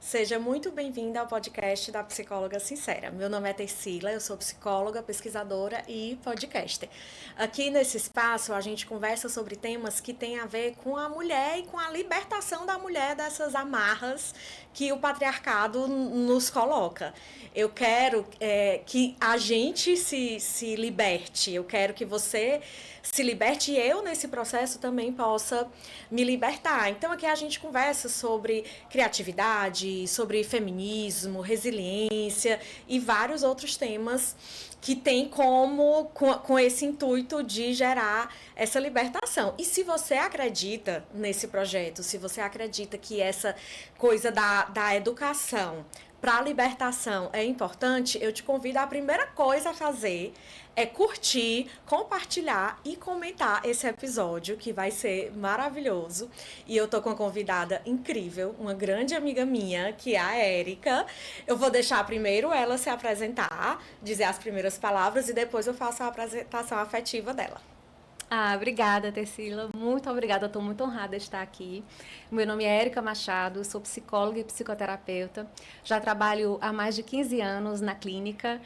Seja muito bem-vinda ao podcast da Psicóloga Sincera. Meu nome é Tarsila, eu sou psicóloga, pesquisadora e podcaster. Aqui nesse espaço a gente conversa sobre temas que têm a ver com a mulher e com a libertação da mulher dessas amarras que o patriarcado nos coloca. Eu quero que a gente se liberte, eu quero que você se liberte e eu, nesse processo, também possa me libertar. Então, aqui a gente conversa sobre criatividade, sobre feminismo, resiliência e vários outros temas que tem com esse intuito de gerar essa libertação. E se você acredita nesse projeto, se você acredita que essa coisa da educação para a libertação é importante, eu te convido, a primeira coisa a fazer é curtir, compartilhar e comentar esse episódio, que vai ser maravilhoso. E eu tô com uma convidada incrível, uma grande amiga minha, que é a Érica. Eu vou deixar primeiro ela se apresentar, dizer as primeiras palavras e depois eu faço a apresentação afetiva dela. Obrigada, Tarsila. Muito obrigada, estou muito honrada de estar aqui. Meu nome é Érica Machado, sou psicóloga e psicoterapeuta. Já trabalho há mais de 15 anos na clínica,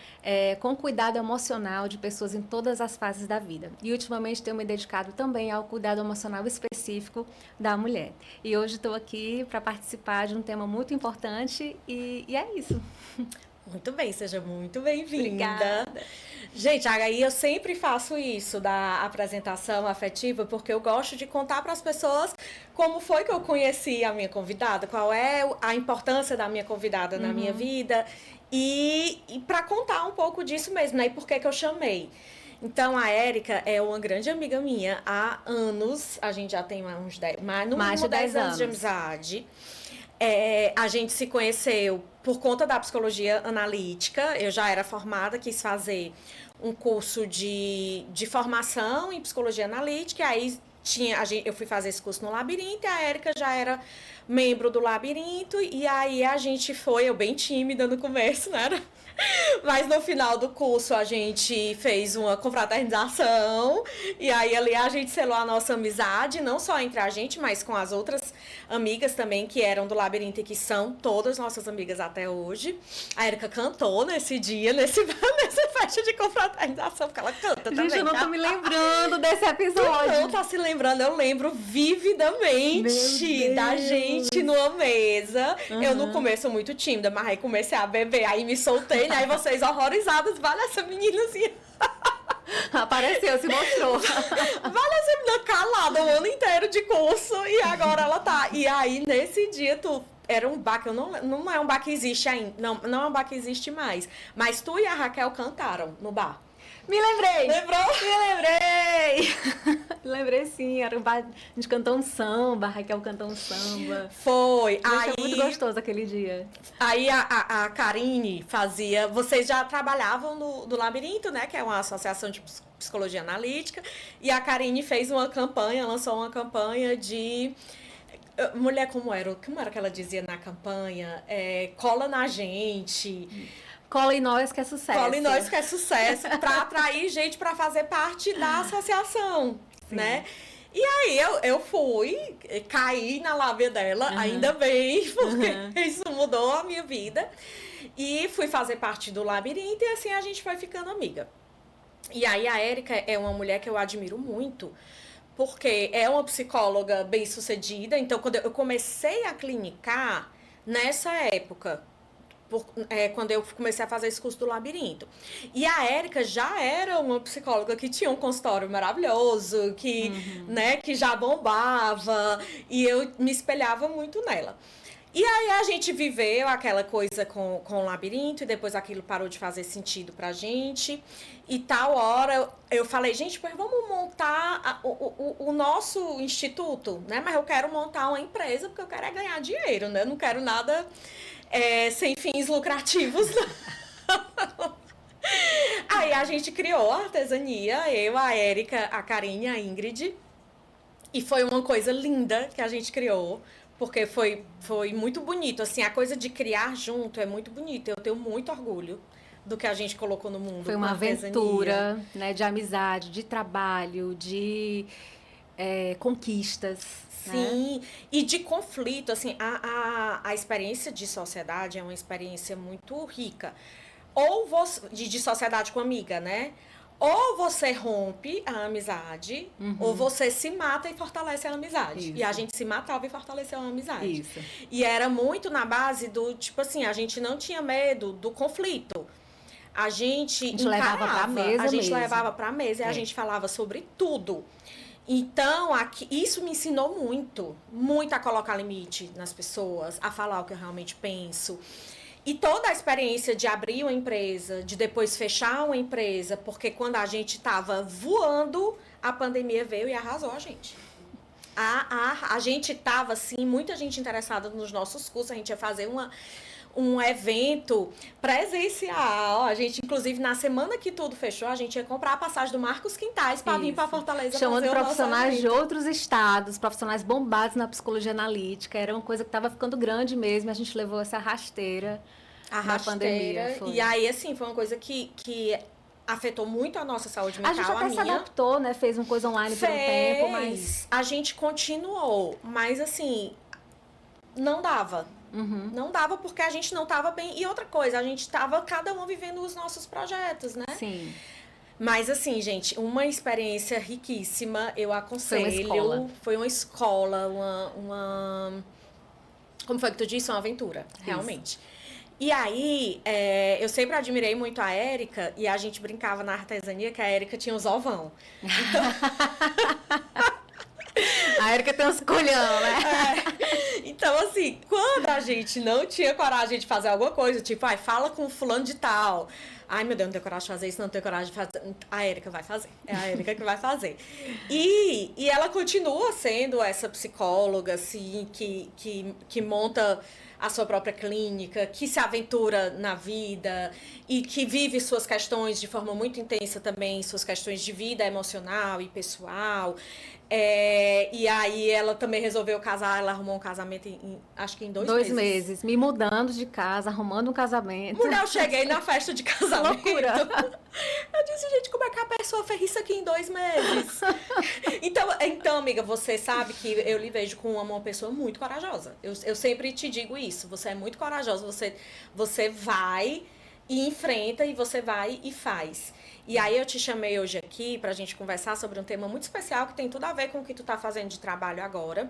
com cuidado emocional de pessoas em todas as fases da vida. E ultimamente tenho me dedicado também ao cuidado emocional específico da mulher. E hoje estou aqui para participar de um tema muito importante e é isso. Muito bem, seja muito bem-vinda. Obrigada. Gente, aí eu sempre faço isso da apresentação afetiva, porque eu gosto de contar para as pessoas como foi que eu conheci a minha convidada, qual é a importância da minha convidada na minha vida e para contar um pouco disso mesmo, né? E por que que eu chamei. Então, a Érica é uma grande amiga minha há anos, a gente já tem uns 10, mais de 10 anos de amizade. A gente se conheceu por conta da psicologia analítica. Eu já era formada, quis fazer um curso de formação em psicologia analítica. E aí eu fui fazer esse curso no Labirinto e a Érica já era membro do Labirinto. E aí a gente foi, eu bem tímida no começo, né? Mas no final do curso a gente fez uma confraternização e aí ali a gente selou a nossa amizade, não só entre a gente, mas com as outras amigas também que eram do Labirinto e que são todas nossas amigas até hoje. A Érica cantou nesse dia, nessa festa de confraternização, porque ela canta também. Gente, eu não tô me lembrando desse episódio. Tu não tá se lembrando, eu lembro vividamente da gente numa mesa. Eu no começo muito tímida, mas aí comecei a beber, aí me soltei, né? Aí vocês horrorizadas, vale essa meninazinha. Apareceu, se mostrou. Vale essa menina calada o ano inteiro de curso e agora ela tá. E aí, nesse dia, era um bar que eu não é um bar que existe ainda. Não é um bar que existe mais. Mas tu e a Raquel cantaram no bar. Me lembrei! Lembrou? Me lembrei! Lembrei sim, era um bar, a gente cantou um samba, a Raquel cantou um samba. Foi. Aí, foi muito gostoso aquele dia. Aí a Karine fazia... Vocês já trabalhavam no Labirinto, né? Que é uma associação de psicologia analítica. E a Karine fez uma campanha, lançou uma campanha de... Mulher, como era que ela dizia na campanha? Cola na gente... Cola em nós que é sucesso. Cola em nós que é sucesso, para atrair gente para fazer parte da associação, sim, né? E aí eu fui, caí na lábia dela, ainda bem, porque isso mudou a minha vida. E fui fazer parte do Labirinto e assim a gente foi ficando amiga. E aí a Érica é uma mulher que eu admiro muito, porque é uma psicóloga bem-sucedida. Então, quando eu comecei a clinicar, nessa época... quando eu comecei a fazer esse curso do Labirinto. E a Érica já era uma psicóloga que tinha um consultório maravilhoso, que, né, que já bombava, e eu me espelhava muito nela. E aí a gente viveu aquela coisa com o Labirinto, e depois aquilo parou de fazer sentido pra gente. E tal hora eu falei, gente, pois vamos montar o nosso instituto, né? Mas eu quero montar uma empresa, porque eu quero ganhar dinheiro, né? Eu não quero nada... sem fins lucrativos. Aí a gente criou a artesania, eu, a Érica, a Karine, a Ingrid. E foi uma coisa linda que a gente criou, porque foi muito bonito. Assim, a coisa de criar junto é muito bonito. Eu tenho muito orgulho do que a gente colocou no mundo. Foi uma aventura, né, de amizade, de trabalho, de conquistas. né? Sim, e de conflito, assim, a experiência de sociedade é uma experiência muito rica. Ou você, de sociedade com amiga, né? Ou você rompe a amizade, ou você se mata e fortalece a amizade. E a Isso, gente se matava e fortaleceu a amizade. isso. E era muito na base do, tipo assim, a gente não tinha medo do conflito. A gente A gente levava pra encarava, a mesa gente mesmo. levava pra mesa e a É. gente falava sobre tudo. Então, aqui, isso me ensinou muito, muito a colocar limite nas pessoas, a falar o que eu realmente penso. E toda a experiência de abrir uma empresa, de depois fechar uma empresa, porque quando a gente estava voando, a pandemia veio e arrasou a gente. A gente estava, assim, muita gente interessada nos nossos cursos, a gente ia fazer um evento presencial. A gente, inclusive, na semana que tudo fechou, a gente ia comprar a passagem do Marcos Quintais para vir para Fortaleza Chamando fazer o nosso profissionais de evento. outros estados, profissionais bombados na psicologia analítica. Era uma coisa que estava ficando grande mesmo. A gente levou essa rasteira A na pandemia. rasteira. Foi. E aí, assim, foi uma coisa que afetou muito a nossa saúde A gente mental, a até se minha. adaptou, né? Fez uma coisa online por um tempo, mas Fez. A gente continuou, mas assim, não dava. Não dava porque a gente não tava bem. E outra coisa, a gente tava cada um vivendo os nossos projetos, né? sim, Mas assim, gente, uma experiência riquíssima, eu aconselho. escola. Foi uma escola, como foi que tu disse? Uma aventura, realmente. E aí, eu sempre admirei muito a Érica e a gente brincava na artesania que a Érica tinha os ovão. A Erika tem uns colhão, né? Então, assim, quando a gente não tinha coragem de fazer alguma coisa, tipo, ai, fala com fulano de tal. Ai, meu Deus, não tenho coragem de fazer isso, não tenho coragem de fazer. A Érica vai fazer. É a Érica que vai fazer. E ela continua sendo essa psicóloga, assim, que monta a sua própria clínica, que se aventura na vida e que vive suas questões de forma muito intensa também, suas questões de vida emocional e pessoal. E aí ela também resolveu casar, ela arrumou um casamento acho que em 2 meses, me mudando de casa, arrumando um casamento. Mulher, eu cheguei na festa de casamento. Loucura. Eu disse, gente, como é que a pessoa fez isso aqui em 2 meses? Então, amiga, você sabe que eu lhe vejo como uma pessoa muito corajosa. Eu sempre te digo isso. Você é muito corajosa. Você vai e enfrenta e você vai e faz. E aí eu te chamei hoje aqui pra gente conversar sobre um tema muito especial que tem tudo a ver com o que tu tá fazendo de trabalho agora.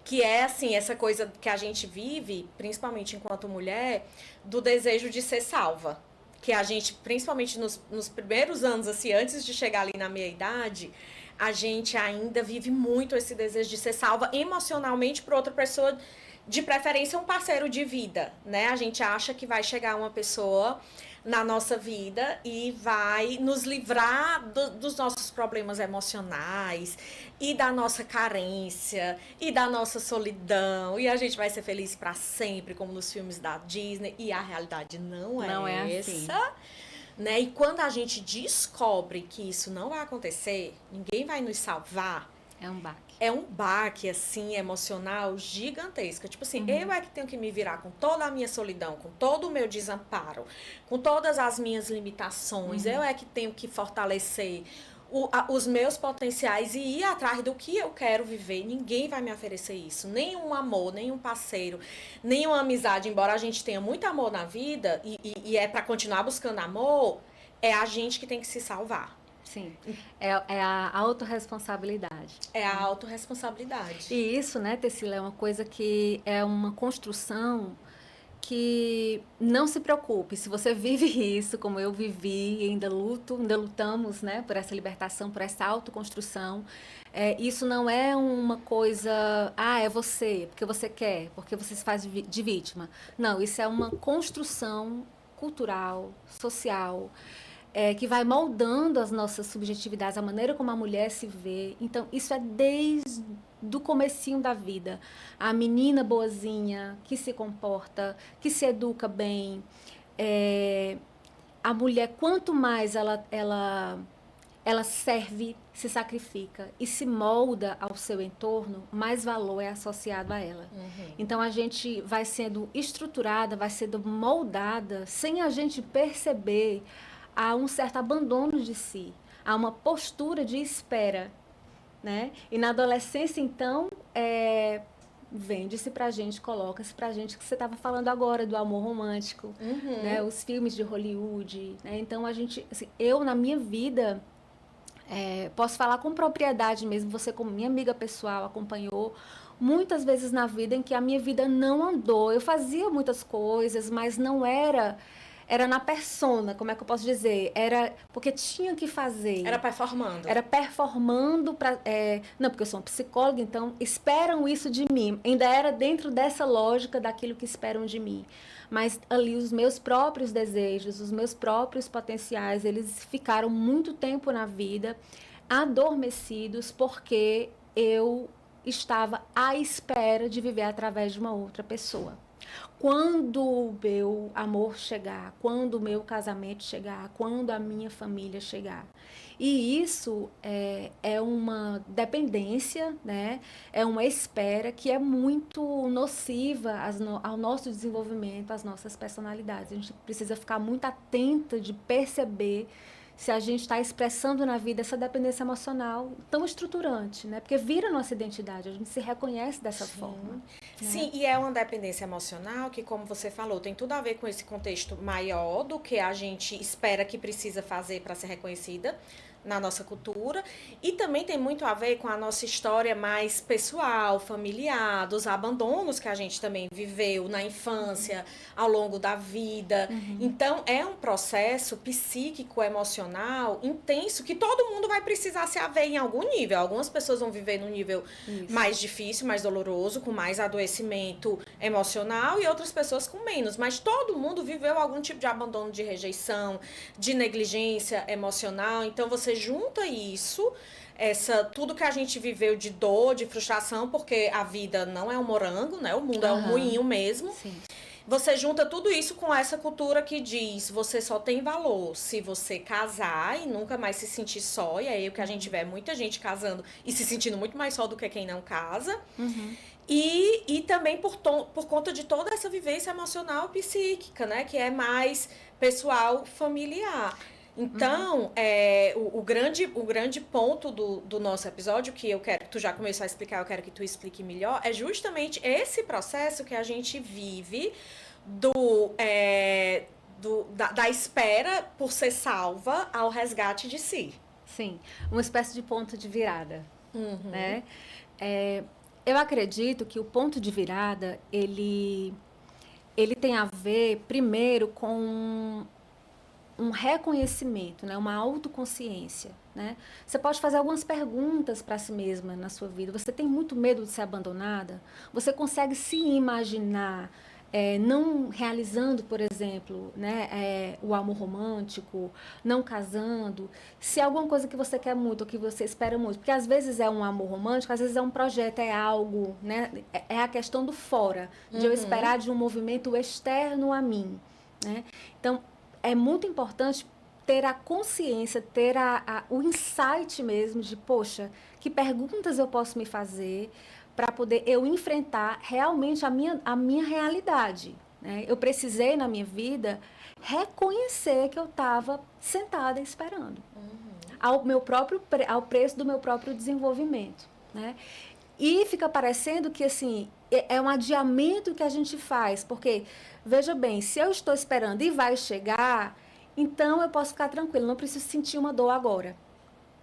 Que é, assim, essa coisa que a gente vive, principalmente enquanto mulher, do desejo de ser salva. Que a gente, principalmente nos primeiros anos, assim, antes de chegar ali na meia-idade, a gente ainda vive muito esse desejo de ser salva emocionalmente por outra pessoa, de preferência um parceiro de vida, né? A gente acha que vai chegar uma pessoa na nossa vida e vai nos livrar dos nossos problemas emocionais e da nossa carência e da nossa solidão e a gente vai ser feliz para sempre, como nos filmes da Disney, e a realidade não é assim. essa, né? E quando a gente descobre que isso não vai acontecer, ninguém vai nos salvar. É um baque. É um baque, assim, emocional gigantesco. Tipo assim, eu é que tenho que me virar com toda a minha solidão, com todo o meu desamparo, com todas as minhas limitações. Eu é que tenho que fortalecer os meus potenciais e ir atrás do que eu quero viver. Ninguém vai me oferecer isso. Nenhum amor, nenhum parceiro, nenhuma amizade. Embora a gente tenha muito amor na vida e é para continuar buscando amor, é a gente que tem que se salvar. Sim, é a autorresponsabilidade. É a autorresponsabilidade. E isso, né, Tecila, é uma coisa que é uma construção que não se preocupe, se você vive isso, como eu vivi, e ainda lutamos, né, por essa libertação, por essa autoconstrução, isso não é uma coisa, é você, porque você quer, porque você se faz de vítima. Não, isso é uma construção cultural, social, que vai moldando as nossas subjetividades, a maneira como a mulher se vê. Então, isso é desde do comecinho da vida. A menina boazinha, que se comporta, que se educa bem. A mulher, quanto mais ela serve, se sacrifica e se molda ao seu entorno, mais valor é associado a ela. Então, a gente vai sendo estruturada, vai sendo moldada, sem a gente perceber, há um certo abandono de si, há uma postura de espera, né? E na adolescência, então, vende-se pra gente, coloca-se pra gente que você estava falando agora do amor romântico, né? Os filmes de Hollywood, né? Então, a gente, assim, eu, na minha vida, posso falar com propriedade mesmo, você como minha amiga pessoal acompanhou muitas vezes na vida em que a minha vida não andou. Eu fazia muitas coisas, mas não era na persona, como é que eu posso dizer? Era porque tinha que fazer. Era performando. Era performando para. Não, porque eu sou uma psicóloga, então esperam isso de mim. Ainda era dentro dessa lógica daquilo que esperam de mim. Mas ali os meus próprios desejos, os meus próprios potenciais, eles ficaram muito tempo na vida adormecidos porque eu estava à espera de viver através de uma outra pessoa. Quando o meu amor chegar, quando o meu casamento chegar, quando a minha família chegar. E isso é uma dependência, né? É uma espera que é muito nociva ao nosso desenvolvimento, às nossas personalidades. A gente precisa ficar muito atenta de perceber se a gente está expressando na vida essa dependência emocional tão estruturante, né? Porque vira nossa identidade, a gente se reconhece dessa forma. Né? Sim, e é uma dependência emocional que, como você falou, tem tudo a ver com esse contexto maior do que a gente espera que precisa fazer para ser reconhecida na nossa cultura, e também tem muito a ver com a nossa história mais pessoal, familiar, dos abandonos que a gente também viveu na infância, ao longo da vida. Então, é um processo psíquico, emocional, intenso, que todo mundo vai precisar se haver em algum nível. Algumas pessoas vão viver num nível mais difícil, mais doloroso, com mais adoecimento emocional, e outras pessoas com menos. Mas todo mundo viveu algum tipo de abandono, de rejeição, de negligência emocional. Então, você junta isso, tudo que a gente viveu de dor, de frustração, porque a vida não é um morango, né? O mundo é um moinho mesmo. Sim. Você junta tudo isso com essa cultura que diz: você só tem valor se você casar e nunca mais se sentir só. E aí o que a gente vê é muita gente casando e se sentindo muito mais só do que quem não casa. E também por conta de toda essa vivência emocional psíquica, né? Que é mais pessoal, familiar. Então, o grande ponto do nosso episódio, que eu quero, tu já começou a explicar, eu quero que tu explique melhor, é justamente esse processo que a gente vive da espera por ser salva ao resgate de si. Sim, uma espécie de ponto de virada, né? Eu acredito que o ponto de virada, ele tem a ver, primeiro, com um reconhecimento, né? Uma autoconsciência, né? Você pode fazer algumas perguntas para si mesma na sua vida. Você tem muito medo de ser abandonada? Você consegue se imaginar não realizando, por exemplo, né, o amor romântico, não casando? Se é alguma coisa que você quer muito, ou que você espera muito, porque às vezes é um amor romântico, às vezes é um projeto, é algo, né? É a questão do fora, de eu esperar de um movimento externo a mim, né? Então, é muito importante ter a consciência, ter o insight mesmo de, poxa, que perguntas eu posso me fazer para poder eu enfrentar realmente a minha realidade. Né? Eu precisei, na minha vida, reconhecer que eu estava sentada esperando. Ao preço do meu próprio desenvolvimento. Né? E fica parecendo que, assim, é um adiamento que a gente faz, porque, veja bem, se eu estou esperando e vai chegar, então eu posso ficar tranquila, não preciso sentir uma dor agora,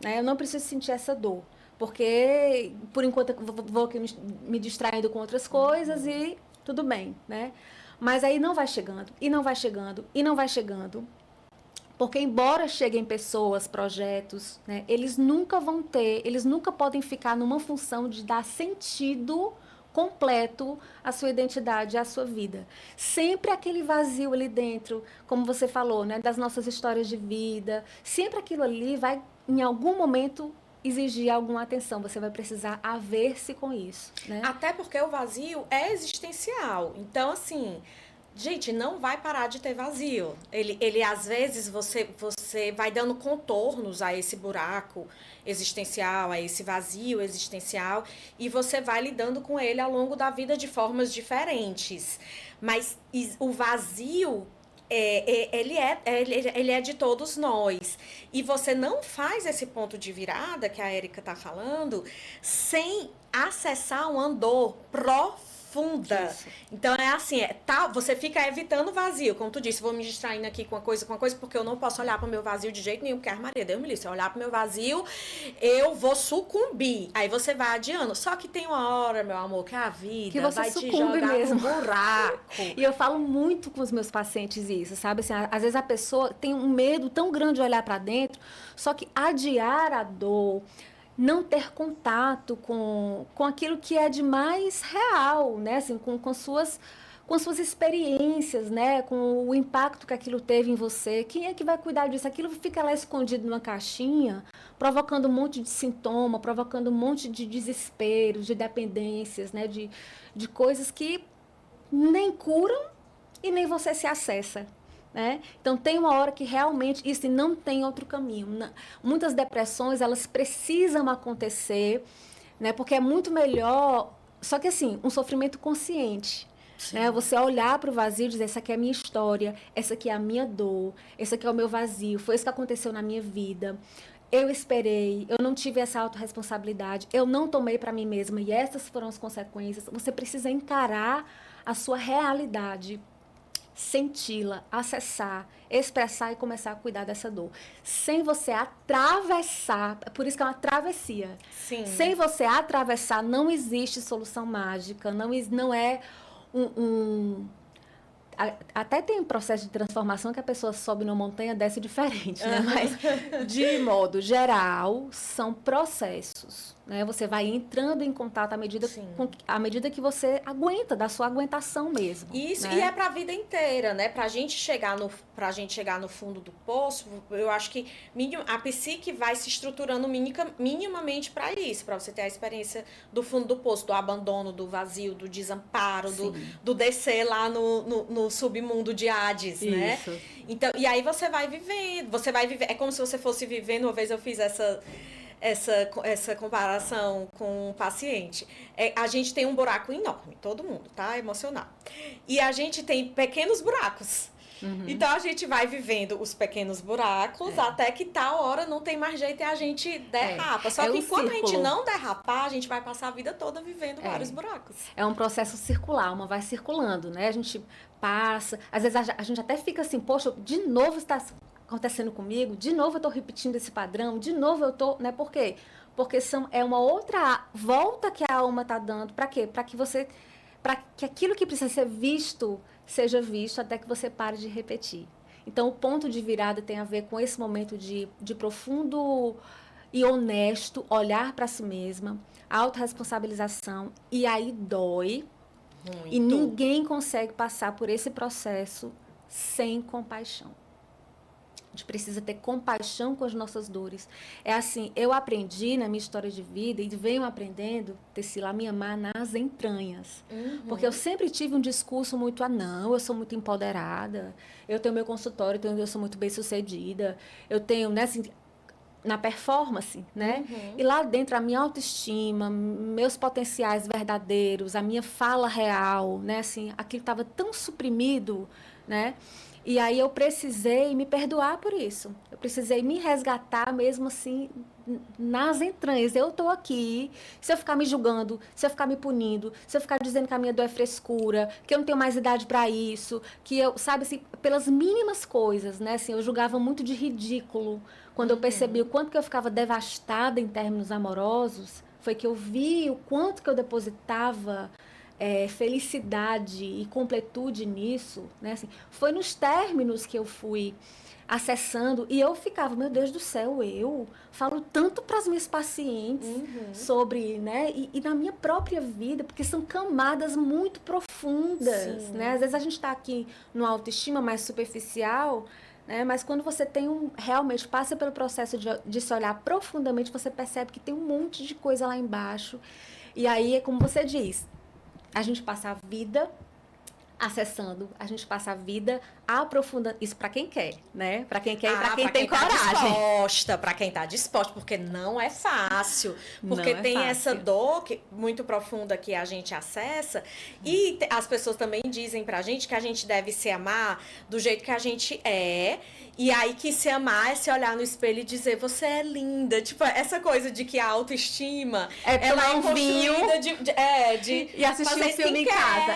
né? Eu não preciso sentir essa dor, porque, por enquanto, eu vou aqui me distraindo com outras coisas e tudo bem, né? Mas aí não vai chegando, e não vai chegando, e não vai chegando. Porque embora cheguem pessoas, projetos, né, eles nunca podem ficar numa função de dar sentido completo à sua identidade, à sua vida. Sempre aquele vazio ali dentro, como você falou, né, das nossas histórias de vida, sempre aquilo ali vai, em algum momento, exigir alguma atenção. Você vai precisar haver-se com isso. Né? Até porque o vazio é existencial. Então, assim... Gente, não vai parar de ter vazio. Ele às vezes, você vai dando contornos a esse buraco existencial, a esse vazio existencial, e você vai lidando com ele ao longo da vida de formas diferentes. Mas o vazio ele é de todos nós. E você não faz esse ponto de virada que a Érica está falando sem acessar uma dor profunda. Isso. Então é assim, você fica evitando vazio, como tu disse, vou me distraindo aqui com uma coisa, porque eu não posso olhar para o meu vazio de jeito nenhum, porque Maria, Deus me livre, se eu olhar para o meu vazio, eu vou sucumbir. Aí você vai adiando. Só que tem uma hora, meu amor, que a vida que você vai te sucumbe jogar mesmo. no buraco. E eu falo muito com os meus pacientes isso, sabe? Assim, às vezes a pessoa tem um medo tão grande de olhar para dentro, só que adiar a dor, não ter contato com aquilo que é de mais real, né? Assim, com suas experiências, né? Com o impacto que aquilo teve em você. Quem é que vai cuidar disso? Aquilo fica lá escondido numa caixinha, provocando um monte de sintoma, provocando um monte de desespero, de dependências, né? De coisas que nem curam e nem você se acessa. Né? Então tem uma hora que realmente isso não tem outro caminho. Muitas depressões elas precisam acontecer, né? Porque é muito melhor, só que assim, um sofrimento consciente. Né? Você olhar para o vazio e dizer, essa aqui é a minha história, essa aqui é a minha dor, esse aqui é o meu vazio, foi isso que aconteceu na minha vida. Eu esperei, eu não tive essa autorresponsabilidade, eu não tomei para mim mesma e essas foram as consequências. Você precisa encarar a sua realidade, senti-la, acessar, expressar e começar a cuidar dessa dor. Sem você atravessar, por isso que é uma travessia. Sim. Sem você atravessar, não existe solução mágica, não é até tem um processo de transformação que a pessoa sobe numa montanha, desce diferente, né? Mas, de modo geral, são processos, né? Você vai entrando em contato à medida que você aguenta, da sua aguentação mesmo. Isso, né? E é pra vida inteira, né? Pra gente chegar no fundo do poço, eu acho que a psique vai se estruturando minimamente para isso, para você ter a experiência do fundo do poço, do abandono, do vazio, do desamparo, do descer lá no submundo de Hades, isso. né? Então, e aí você vai vivendo, é como se você fosse vivendo. Uma vez eu fiz essa comparação com um paciente. A gente tem um buraco enorme, todo mundo, tá? Emocional. E a gente tem pequenos buracos. Uhum. Então a gente vai vivendo os pequenos buracos até que tal hora não tem mais jeito e a gente derrapa. Só que enquanto a gente não derrapar, a gente vai passar a vida toda vivendo vários buracos. É um processo circular, uma vai circulando, né? A gente passa, às vezes a gente até fica assim, poxa, de novo está acontecendo comigo, de novo eu estou repetindo esse padrão, de novo eu estou, né? Por quê? Porque é uma outra volta que a alma está dando. Para quê? Para que aquilo que precisa ser visto seja visto até que você pare de repetir. Então, o ponto de virada tem a ver com esse momento de profundo e honesto olhar para si mesma, autorresponsabilização, e aí dói. Muito. E ninguém consegue passar por esse processo sem compaixão. A gente precisa ter compaixão com as nossas dores. É assim, eu aprendi na minha história de vida e venho aprendendo, Tessila, a me amar nas entranhas. Uhum. Porque eu sempre tive um discurso muito, não, eu sou muito empoderada, eu tenho meu consultório, eu sou muito bem-sucedida, eu tenho, né, assim, na performance, né? Uhum. E lá dentro a minha autoestima, meus potenciais verdadeiros, a minha fala real, né? Assim, aquilo estava tão suprimido, né? E aí eu precisei me perdoar por isso. Eu precisei me resgatar mesmo assim nas entranhas. Eu estou aqui, se eu ficar me julgando, se eu ficar me punindo, se eu ficar dizendo que a minha dor é frescura, que eu não tenho mais idade para isso, que eu, sabe assim, pelas mínimas coisas, né? Assim, eu julgava muito de ridículo. Quando eu percebi o quanto que eu ficava devastada em termos amorosos, foi que eu vi o quanto que eu depositava felicidade e completude nisso, né? Assim, foi nos términos que eu fui acessando e eu ficava, meu Deus do céu, eu falo tanto para as minhas pacientes sobre, né? E na minha própria vida, porque são camadas muito profundas, né? Às vezes a gente está aqui numa autoestima mais superficial, né? Mas quando você tem realmente passa pelo processo de se olhar profundamente, você percebe que tem um monte de coisa lá embaixo. E aí é como você diz, a gente passa a vida acessando, a gente passa a vida aprofundando. Isso para quem quer, né? Para quem quer e para quem pra tem tá coragem. disposta, para quem tá disposto, porque não é fácil. Porque Não é tem fácil. essa dor muito profunda que a gente acessa. E as pessoas também dizem pra gente que a gente deve se amar do jeito que a gente é. E aí que se amar é se olhar no espelho e dizer, você é linda. Tipo, essa coisa de que a autoestima, ela é construída e assistir um filme em casa.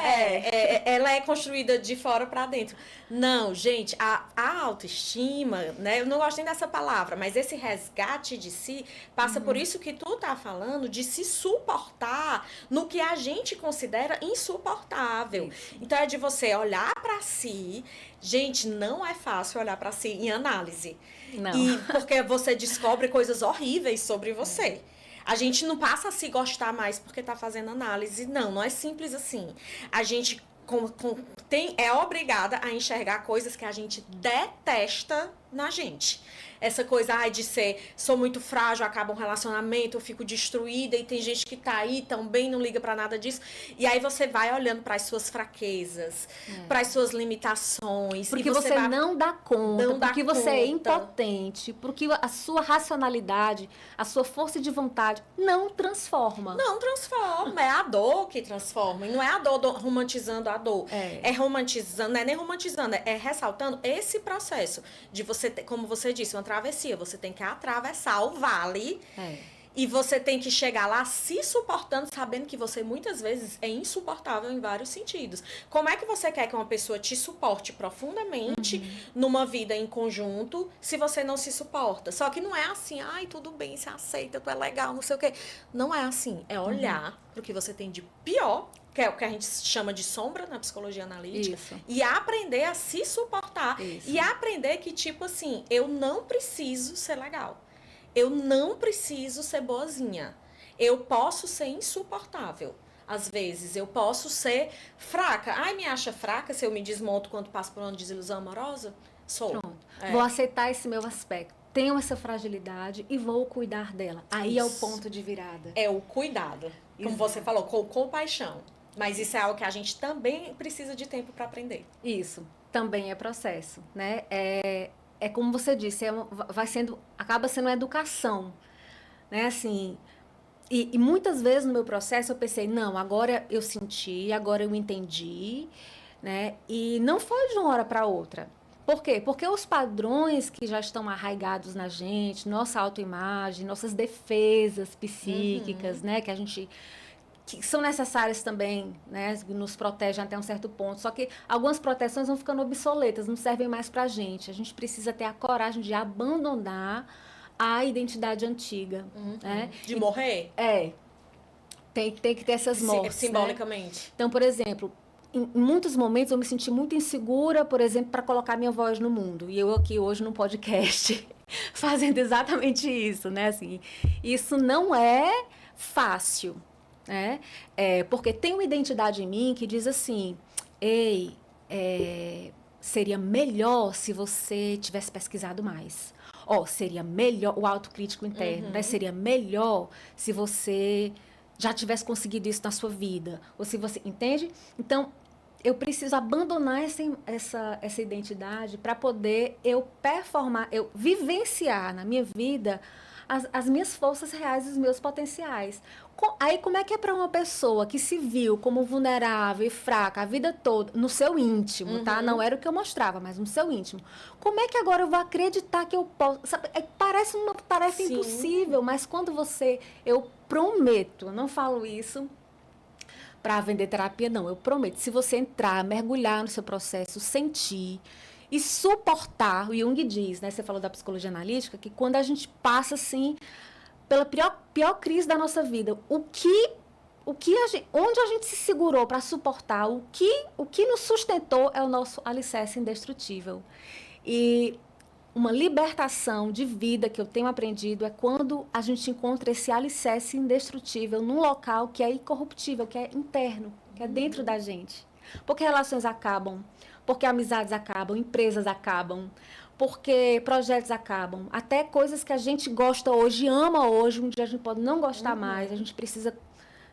Ela é construída de fora pra dentro. Não, gente, a autoestima, né? Eu não gosto nem dessa palavra, mas esse resgate de si passa por isso que tu tá falando, de se suportar no que a gente considera insuportável. Isso. Então é de você olhar pra si. Gente, não é fácil olhar pra si em análise. Não. E porque você descobre coisas horríveis sobre você. A gente não passa a se gostar mais porque tá fazendo análise. Não é simples assim. A gente é obrigada a enxergar coisas que a gente detesta na gente. Essa coisa de sou muito frágil, acaba um relacionamento, eu fico destruída e tem gente que tá aí também, não liga pra nada disso. E aí você vai olhando para as suas fraquezas, para as suas limitações. Porque e você não dá conta, porque você é impotente, porque a sua racionalidade, a sua força de vontade não transforma. Não transforma, é a dor que transforma. E não é a dor romantizando a dor. É romantizando, não é nem romantizando, é ressaltando esse processo de você, como você disse, uma travessia. Você tem que atravessar o vale e você tem que chegar lá se suportando, sabendo que você muitas vezes é insuportável em vários sentidos. Como é que você quer que uma pessoa te suporte profundamente numa vida em conjunto se você não se suporta? Só que não é assim, tudo bem, você aceita, tu é legal, não sei o quê. Não é assim. É olhar pro que você tem de pior, que é o que a gente chama de sombra na psicologia analítica. Isso. E aprender a se suportar. Isso. E aprender que, tipo assim, eu não preciso ser legal. Eu não preciso ser boazinha. Eu posso ser insuportável. Às vezes, eu posso ser fraca. Me acha fraca se eu me desmonto quando passo por uma desilusão amorosa? Sou. Pronto. Vou aceitar esse meu aspecto. Tenho essa fragilidade e vou cuidar dela. Aí é o ponto de virada. É o cuidado. Como você falou, com compaixão. Mas isso é algo que a gente também precisa de tempo para aprender. Isso. Também é processo, né? É como você disse, acaba sendo uma educação, né? Assim, e muitas vezes no meu processo eu pensei, não, agora eu senti, agora eu entendi, né? E não foi de uma hora para outra. Por quê? Porque os padrões que já estão arraigados na gente, nossa autoimagem, nossas defesas psíquicas, né? Que são necessárias também, né, nos protegem até um certo ponto. Só que algumas proteções vão ficando obsoletas, não servem mais para a gente. A gente precisa ter a coragem de abandonar a identidade antiga. Né? De morrer? Tem que ter essas mortes. Simbolicamente. Né? Então, por exemplo, em muitos momentos eu me senti muito insegura, por exemplo, para colocar minha voz no mundo. E eu aqui hoje num podcast fazendo exatamente isso, né? Assim, isso não é fácil. Porque tem uma identidade em mim que diz assim, seria melhor se você tivesse pesquisado mais. Seria melhor, o autocrítico interno, né? Seria melhor se você já tivesse conseguido isso na sua vida. Ou se você, entende? Então, eu preciso abandonar essa identidade para poder eu vivenciar na minha vida as minhas forças reais, os meus potenciais. Aí, como é que é para uma pessoa que se viu como vulnerável e fraca a vida toda, no seu íntimo, tá? Não era o que eu mostrava, mas no seu íntimo. Como é que agora eu vou acreditar que eu posso? Sabe, parece uma tarefa impossível, mas quando eu prometo, eu não falo isso para vender terapia, não. Eu prometo, se você entrar, mergulhar no seu processo, sentir e suportar, o Jung diz, né? Você falou da psicologia analítica, que quando a gente passa, assim, pela pior crise da nossa vida, onde a gente se segurou para suportar, o que nos sustentou é o nosso alicerce indestrutível. E uma libertação de vida que eu tenho aprendido é quando a gente encontra esse alicerce indestrutível num local que é incorruptível, que é interno, que é dentro da gente. Porque relações acabam, porque amizades acabam, empresas acabam, porque projetos acabam. Até coisas que a gente gosta hoje, ama hoje, um dia a gente pode não gostar mais, a gente precisa,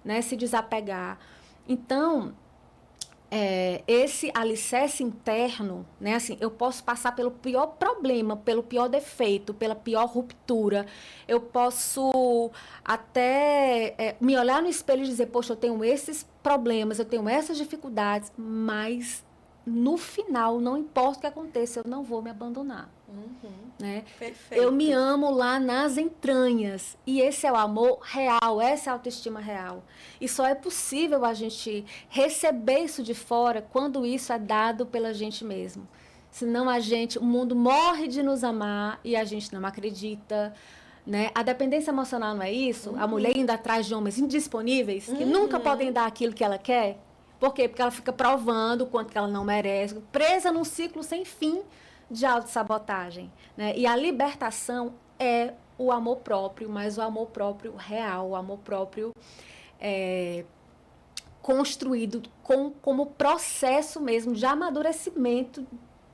né, se desapegar. Então, esse alicerce interno, né? Assim, eu posso passar pelo pior problema, pelo pior defeito, pela pior ruptura. Eu posso até me olhar no espelho e dizer, poxa, eu tenho esses problemas, eu tenho essas dificuldades, mas no final, não importa o que aconteça, eu não vou me abandonar. Né? Perfeito. Eu me amo lá nas entranhas. E esse é o amor real, essa é a autoestima real. E só é possível a gente receber isso de fora quando isso é dado pela gente mesmo. Senão o mundo morre de nos amar e a gente não acredita. Né? A dependência emocional não é isso? A mulher indo atrás de homens indisponíveis, que nunca podem dar aquilo que ela quer. Por quê? Porque ela fica provando o quanto que ela não merece, presa num ciclo sem fim de autossabotagem, né? E a libertação é o amor próprio, mas o amor próprio real, o amor próprio construído como processo mesmo de amadurecimento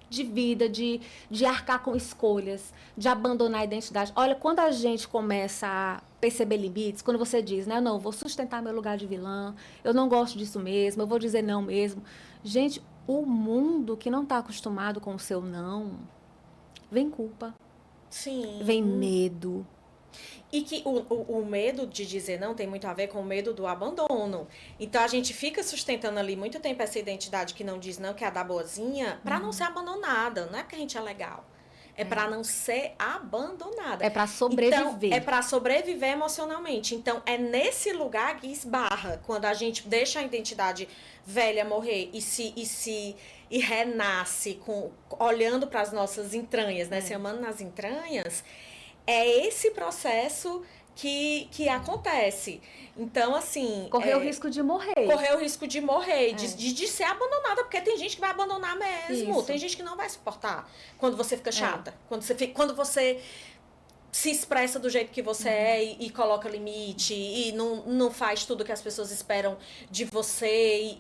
de vida, de arcar com escolhas, de abandonar a identidade. Olha, quando a gente começa a perceber limites, quando você diz, né, não, eu vou sustentar meu lugar de vilã, eu não gosto disso mesmo, eu vou dizer não mesmo. Gente, o mundo que não está acostumado com o seu não, vem culpa. Sim. Vem medo. E que o medo de dizer não tem muito a ver com o medo do abandono. Então a gente fica sustentando ali muito tempo essa identidade que não diz não, que é a da boazinha, para não ser abandonada. Não é porque a gente é legal. É para não ser abandonada. É para sobreviver. Então, é para sobreviver emocionalmente. Então, é nesse lugar que esbarra. Quando a gente deixa a identidade velha morrer e renasce olhando para as nossas entranhas, né? Se amando nas entranhas, é esse processo que acontece. Então, assim... Correr o risco de morrer. Correr o risco de morrer, de ser abandonada, porque tem gente que vai abandonar mesmo. Isso. Tem gente que não vai suportar quando você fica chata. Quando você se expressa do jeito que você é e coloca limite e não faz tudo que as pessoas esperam de você.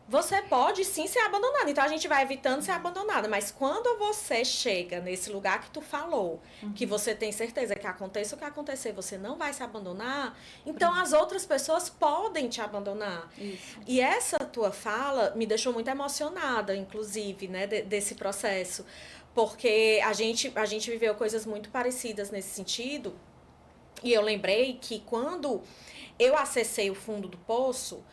Você pode sim ser abandonada. Então a gente vai evitando ser abandonada. Mas quando você chega nesse lugar que tu falou, que você tem certeza que aconteça o que acontecer, você não vai se abandonar, então as outras pessoas podem te abandonar. Isso. E essa tua fala me deixou muito emocionada, inclusive, né, desse processo. Porque a gente viveu coisas muito parecidas nesse sentido. E eu lembrei que quando eu acessei o fundo do poço,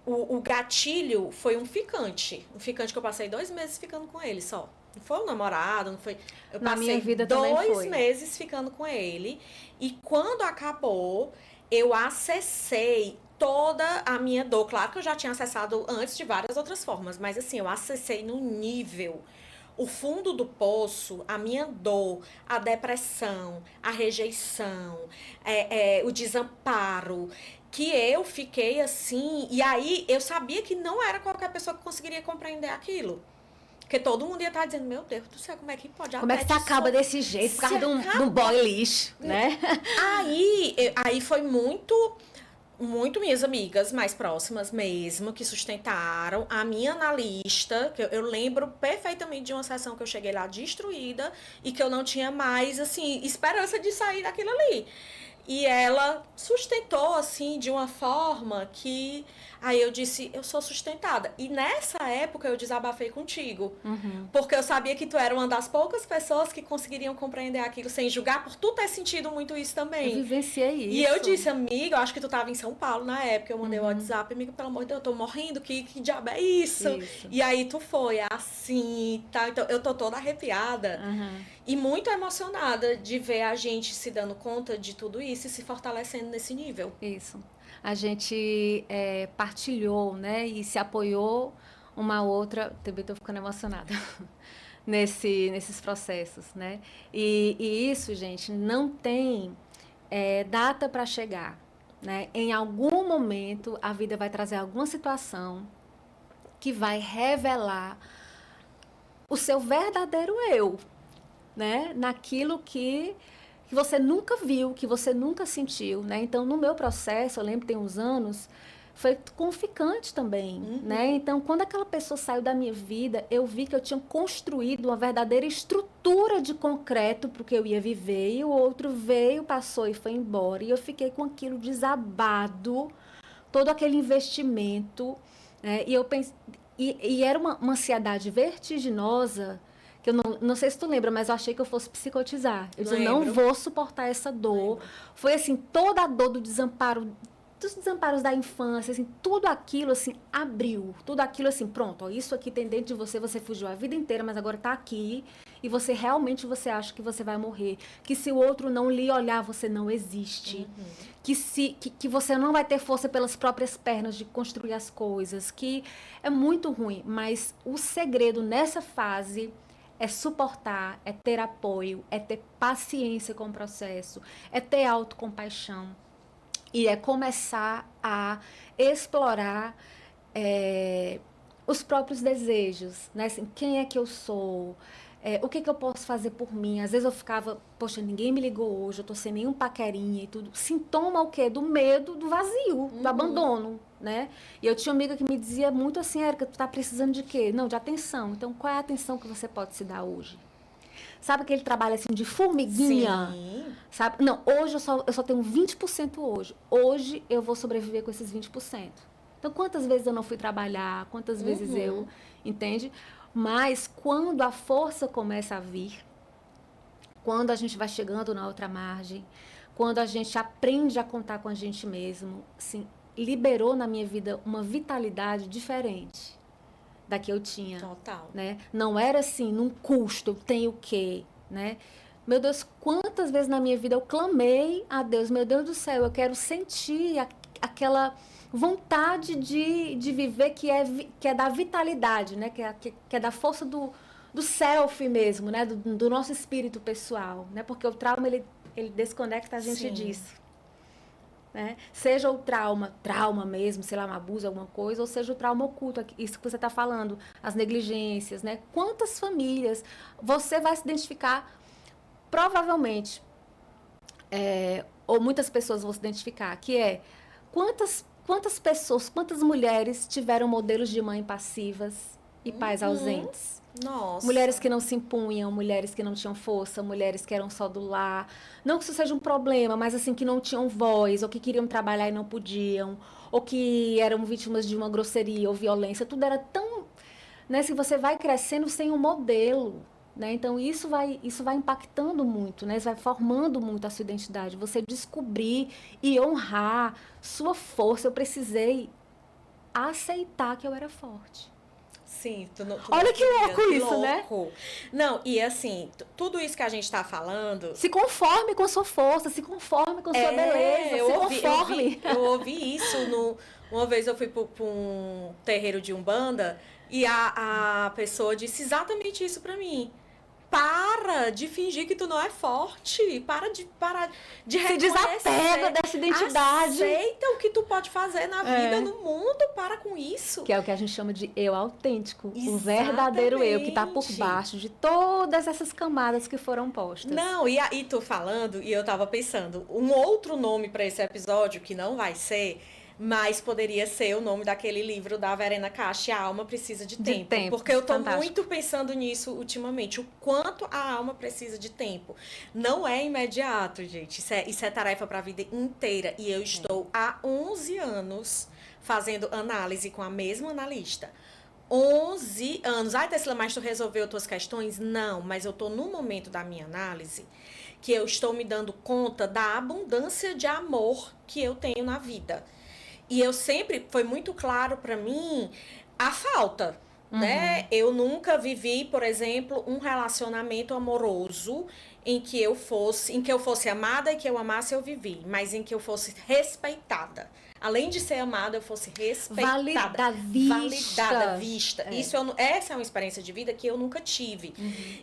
o gatilho foi um ficante. Um ficante que eu passei 2 meses ficando com ele só. Não foi um namorado, não foi... Eu Na passei minha vida 2 meses ficando com ele. E quando acabou, eu acessei toda a minha dor. Claro que eu já tinha acessado antes de várias outras formas. Mas assim, eu acessei no nível... O fundo do poço, a minha dor, a depressão, a rejeição, o desamparo... que eu fiquei assim, e aí eu sabia que não era qualquer pessoa que conseguiria compreender aquilo. Porque todo mundo ia estar dizendo, meu Deus do céu, como é que pode? Como é que você acaba desse jeito, por causa de um boy lixo, né? Aí foi muito minhas amigas mais próximas mesmo, que sustentaram. A minha analista, que eu lembro perfeitamente de uma sessão que eu cheguei lá destruída e que eu não tinha mais, assim, esperança de sair daquilo ali. E ela sustentou, assim, de uma forma que... Aí eu disse, eu sou sustentada. E nessa época eu desabafei contigo. Porque eu sabia que tu era uma das poucas pessoas que conseguiriam compreender aquilo sem julgar, por tu ter sentido muito isso também. Eu vivenciei isso. E eu disse, amiga, eu acho que tu tava em São Paulo na época. Eu mandei o WhatsApp, amiga, pelo amor de Deus, eu tô morrendo, que diabo é isso? E aí tu foi assim, tá? Então eu tô toda arrepiada. E muito emocionada de ver a gente se dando conta de tudo isso e se fortalecendo nesse nível. Isso. A gente partilhou, né, e se apoiou uma outra, também estou ficando emocionada, nesses processos, né? E isso, gente, não tem data para chegar, né? Em algum momento, a vida vai trazer alguma situação que vai revelar o seu verdadeiro eu, né? Naquilo que você nunca viu, que você nunca sentiu, né? Então, no meu processo, eu lembro que tem uns anos, foi com o ficante também, né? Então, quando aquela pessoa saiu da minha vida, eu vi que eu tinha construído uma verdadeira estrutura de concreto para o que eu ia viver, e o outro veio, passou e foi embora, e eu fiquei com aquilo desabado, todo aquele investimento, né? E eu pensei, E era uma ansiedade vertiginosa, que eu não sei se tu lembra, mas eu achei que eu fosse psicotizar. Eu disse, eu não vou suportar essa dor. Foi assim, toda a dor do desamparo, dos desamparos da infância, assim, tudo aquilo, assim, abriu. Tudo aquilo, assim, pronto, ó, isso aqui tem dentro de você, você fugiu a vida inteira, mas agora tá aqui, e você realmente, você acha que você vai morrer. Que se o outro não lhe olhar, você não existe. Que você não vai ter força pelas próprias pernas de construir as coisas, que é muito ruim. Mas o segredo nessa fase é suportar, é ter apoio, é ter paciência com o processo, é ter autocompaixão. E é começar a explorar os próprios desejos, né? Assim, quem é que eu sou? O que eu posso fazer por mim? Às vezes eu ficava, poxa, ninguém me ligou hoje, eu tô sem nenhum paquerinha e tudo. Sintoma o quê? Do medo, do vazio, do abandono, né? E eu tinha uma amiga que me dizia muito assim, Érica, tu tá precisando de quê? Não, de atenção. Então, qual é a atenção que você pode se dar hoje? Sabe aquele trabalho assim de formiguinha? Sim. Sabe? Não, hoje eu só tenho 20% hoje. Hoje eu vou sobreviver com esses 20%. Então, quantas vezes eu não fui trabalhar? Quantas vezes eu... Entende? Mas quando a força começa a vir, quando a gente vai chegando na outra margem, quando a gente aprende a contar com a gente mesmo, assim, liberou na minha vida uma vitalidade diferente da que eu tinha. Total. Né? Não era assim, num custo, eu tenho o quê, né? Meu Deus, quantas vezes na minha vida eu clamei a Deus, meu Deus do céu, eu quero sentir aquela vontade de viver que é da vitalidade, né? Que é da força do self mesmo, né? Do nosso espírito pessoal, né? Porque o trauma, ele desconecta a gente disso. Né? Seja o trauma mesmo, sei lá, um abuso, alguma coisa, ou seja o trauma oculto, isso que você está falando, as negligências, né? Quantas famílias você vai se identificar, provavelmente, ou muitas pessoas vão se identificar, que é quantas pessoas, quantas mulheres tiveram modelos de mãe passivas e pais ausentes? Nossa. Mulheres que não se impunham, mulheres que não tinham força, mulheres que eram só do lar. Não que isso seja um problema, mas assim, que não tinham voz, ou que queriam trabalhar e não podiam, ou que eram vítimas de uma grosseria ou violência. Tudo era tão... Né, se você vai crescendo sem um modelo, né? Então, isso vai impactando muito, né? Isso vai formando muito a sua identidade. Você descobrir e honrar sua força. Eu precisei aceitar que eu era forte. Sim, olha que louco isso, né? Não, e assim, tudo isso que a gente tá falando... Se conforme com a sua força, se conforme com a sua beleza, conforme. Eu ouvi isso, uma vez eu fui para um terreiro de Umbanda e a pessoa disse exatamente isso pra mim. Para de fingir que tu não é forte. Para de se desapega dessa identidade. Aceita o que tu pode fazer na vida, no mundo. Para com isso. Que é o que a gente chama de eu autêntico. Exatamente. O verdadeiro eu, que está por baixo de todas essas camadas que foram postas. Não, e aí tu falando, e eu tava pensando, um outro nome para esse episódio, que não vai ser... Mas poderia ser o nome daquele livro da Verena Castro, A Alma Precisa de Tempo. Porque eu tô muito pensando nisso ultimamente. O quanto a alma precisa de tempo. Não é imediato, gente. Isso é tarefa para a vida inteira. E eu estou há 11 anos fazendo análise com a mesma analista. 11 anos. Ai, Tessila, mas tu resolveu tuas questões? Não, mas eu tô no momento da minha análise que eu estou me dando conta da abundância de amor que eu tenho na vida. E eu sempre, foi muito claro para mim a falta, né? Eu nunca vivi, por exemplo, um relacionamento amoroso em que eu fosse amada e que eu amasse, eu vivi, mas em que eu fosse respeitada. Além de ser amada, eu fosse respeitada. Validada, vista. Essa é uma experiência de vida que eu nunca tive.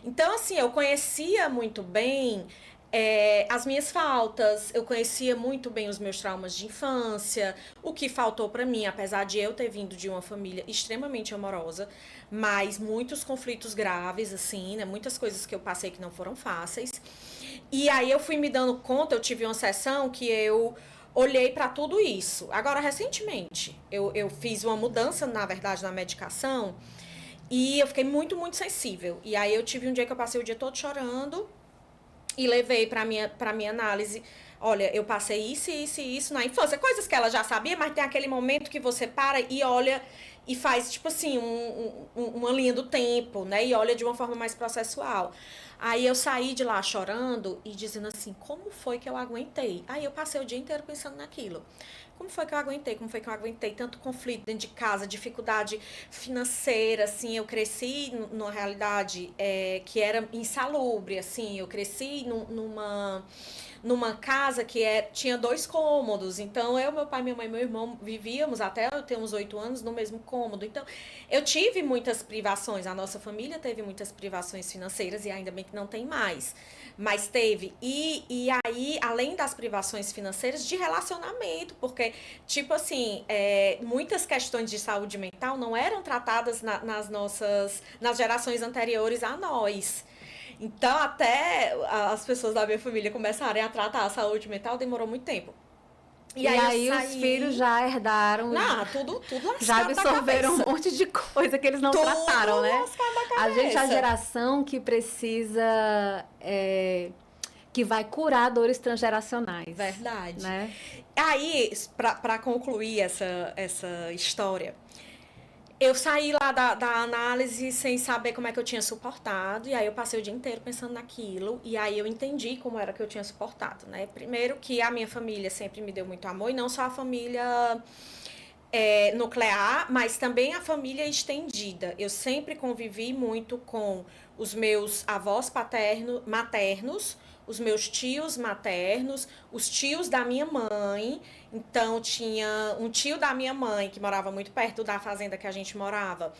Então, assim, eu conhecia muito bem... as minhas faltas, eu conhecia muito bem os meus traumas de infância, o que faltou para mim, apesar de eu ter vindo de uma família extremamente amorosa, mas muitos conflitos graves, assim, né? Muitas coisas que eu passei que não foram fáceis. E aí eu fui me dando conta, eu tive uma sessão que eu olhei para tudo isso. Agora, recentemente, eu fiz uma mudança, na verdade, na medicação, e eu fiquei muito, muito sensível. E aí eu tive um dia que eu passei o dia todo chorando, e levei pra minha análise, olha, eu passei isso na infância, coisas que ela já sabia, mas tem aquele momento que você para e olha e faz, tipo assim, uma linha do tempo, né? E olha de uma forma mais processual. Aí eu saí de lá chorando e dizendo assim, como foi que eu aguentei? Aí eu passei o dia inteiro pensando naquilo. Como foi que eu aguentei? Como foi que eu aguentei tanto conflito dentro de casa, dificuldade financeira, assim, eu cresci numa realidade que era insalubre, assim, eu cresci numa casa que tinha 2 cômodos. Então, eu, meu pai, minha mãe e meu irmão vivíamos até eu ter uns 8 anos no mesmo cômodo. Então, eu tive muitas privações. A nossa família teve muitas privações financeiras e ainda bem que não tem mais. Mas teve. E aí, além das privações financeiras, de relacionamento. Porque, tipo assim, muitas questões de saúde mental não eram tratadas nas gerações anteriores a nós. Então, até as pessoas da minha família começarem a tratar a saúde mental, demorou muito tempo. E aí os filhos já herdaram, não, tudo já lascado da absorveram um cabeça. monte de coisa que eles não Tudo trataram, né? lascado da A gente é a cabeça. geração que precisa, que vai curar dores transgeracionais. Verdade. Né? Aí, para concluir essa história, eu saí lá da análise sem saber como é que eu tinha suportado, e aí eu passei o dia inteiro pensando naquilo, e aí eu entendi como era que eu tinha suportado, né? Primeiro que a minha família sempre me deu muito amor, e não só a família nuclear, mas também a família estendida. Eu sempre convivi muito com os meus avós maternos, os meus tios maternos, os tios da minha mãe. Então, tinha um tio da minha mãe que morava muito perto da fazenda que a gente morava.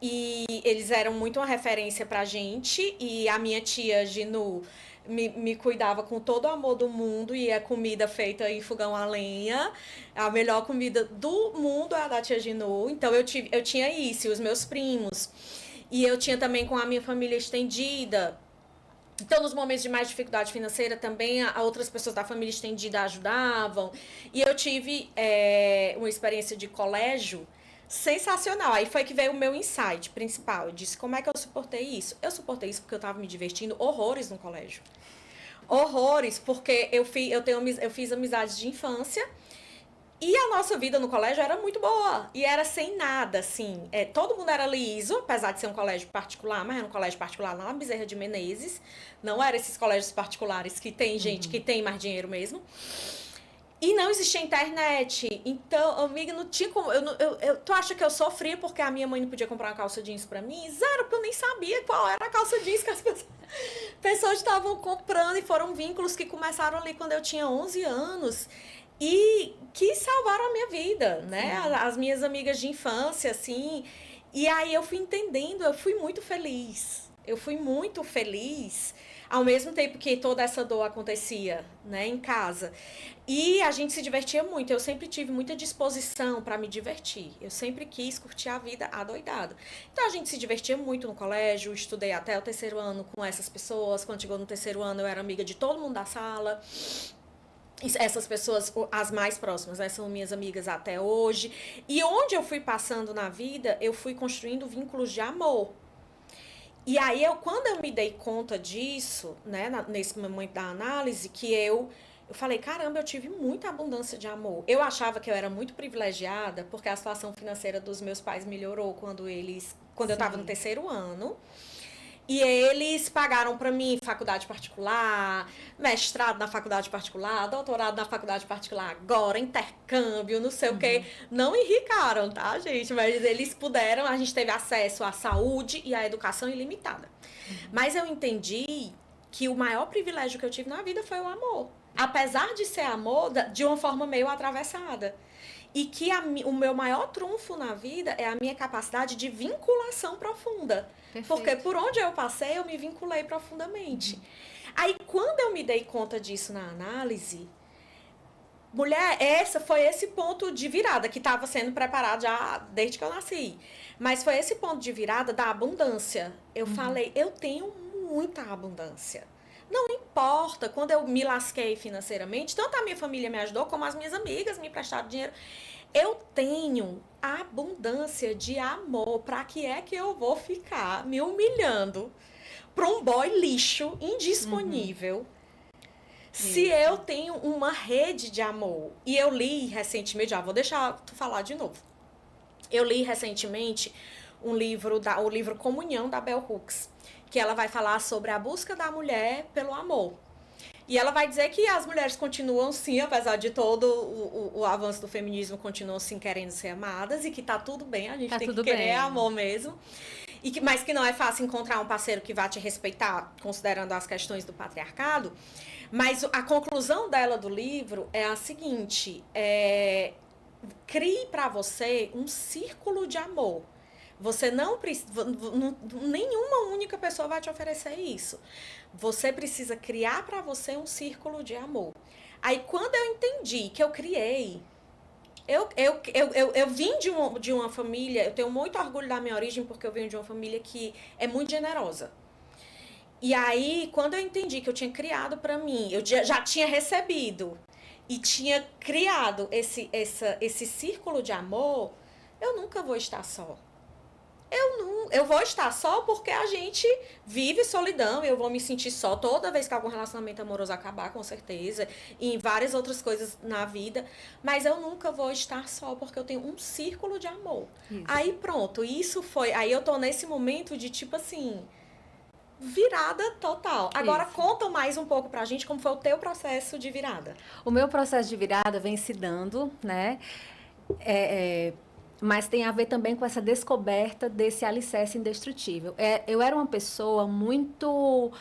E eles eram muito uma referência pra gente. E a minha tia Ginu me cuidava com todo o amor do mundo, e é comida feita em fogão a lenha. A melhor comida do mundo é a da tia Ginu. Então eu tinha isso, e os meus primos. E eu tinha também com a minha família estendida. Então, nos momentos de mais dificuldade financeira, também outras pessoas da família estendida ajudavam. E eu tive uma experiência de colégio sensacional. Aí foi que veio o meu insight principal. Eu disse, como é que eu suportei isso? Eu suportei isso porque eu estava me divertindo horrores no colégio. Horrores, porque eu fiz amizades de infância. E a nossa vida no colégio era muito boa. E era sem nada, assim. Todo mundo era liso, apesar de ser um colégio particular, mas era um colégio particular lá na Bezerra de Menezes. Não era esses colégios particulares que tem gente que tem mais dinheiro mesmo. E não existia internet. Então, amiga, não tinha como. Tu acha que eu sofria porque a minha mãe não podia comprar uma calça jeans pra mim? Zero, porque eu nem sabia qual era a calça jeans que as pessoas estavam comprando. E foram vínculos que começaram ali quando eu tinha 11 anos. E que salvaram a minha vida, né? As minhas amigas de infância, assim. E aí eu fui entendendo, eu fui muito feliz. Eu fui muito feliz, ao mesmo tempo que toda essa dor acontecia, né, em casa. E a gente se divertia muito. Eu sempre tive muita disposição para me divertir. Eu sempre quis curtir a vida adoidado. Então a gente se divertia muito no colégio. Estudei até o 3º ano com essas pessoas. Quando chegou no 3º ano, eu era amiga de todo mundo da sala. Essas pessoas, as mais próximas, né, são minhas amigas até hoje. E onde eu fui passando na vida, eu fui construindo vínculos de amor. E aí, quando eu me dei conta disso, né, nesse momento da análise, que eu falei, caramba, eu tive muita abundância de amor. Eu achava que eu era muito privilegiada, porque a situação financeira dos meus pais melhorou quando eu estava no 3º ano. E eles pagaram para mim faculdade particular, mestrado na faculdade particular, doutorado na faculdade particular agora, intercâmbio, não sei o quê. Não enricaram, tá, gente? Mas eles puderam, a gente teve acesso à saúde e à educação ilimitada. Mas eu entendi que o maior privilégio que eu tive na vida foi o amor. Apesar de ser amor, de uma forma meio atravessada. E que o meu maior trunfo na vida é a minha capacidade de vinculação profunda. Perfeito. Porque por onde eu passei, eu me vinculei profundamente. Aí, quando eu me dei conta disso na análise, mulher, foi esse ponto de virada que estava sendo preparado já desde que eu nasci. Mas foi esse ponto de virada da abundância. Eu falei, eu tenho muita abundância. Não importa, quando eu me lasquei financeiramente, tanto a minha família me ajudou, como as minhas amigas me prestaram dinheiro. Eu tenho abundância de amor. Pra que é que eu vou ficar me humilhando pra um boy lixo, indisponível, se eu tenho uma rede de amor? E eu li recentemente, vou deixar tu falar de novo. Eu li recentemente o livro Comunhão, da Bell Hooks, que ela vai falar sobre a busca da mulher pelo amor. E ela vai dizer que as mulheres continuam, sim, apesar de todo o avanço do feminismo, continuam, sim, querendo ser amadas, e que tá tudo bem, a gente tem que querer amor mesmo. Mas que não é fácil encontrar um parceiro que vá te respeitar, considerando as questões do patriarcado. Mas a conclusão dela do livro é a seguinte: crie para você um círculo de amor. Você não precisa, nenhuma única pessoa vai te oferecer isso. Você precisa criar para você um círculo de amor. Aí, quando eu entendi que eu criei, eu vim de uma família, eu tenho muito orgulho da minha origem, porque eu venho de uma família que é muito generosa. E aí, quando eu entendi que eu tinha criado para mim, eu já tinha recebido e tinha criado esse círculo de amor, eu nunca vou estar só. Eu vou estar só porque a gente vive solidão, eu vou me sentir só toda vez que algum relacionamento amoroso acabar, com certeza, e em várias outras coisas na vida, mas eu nunca vou estar só porque eu tenho um círculo de amor. Isso. Aí pronto, aí eu tô nesse momento de tipo assim, virada total. Agora conta mais um pouco pra gente como foi o teu processo de virada. O meu processo de virada vem se dando, né? Mas tem a ver também com essa descoberta desse alicerce indestrutível. Eu era uma pessoa muito...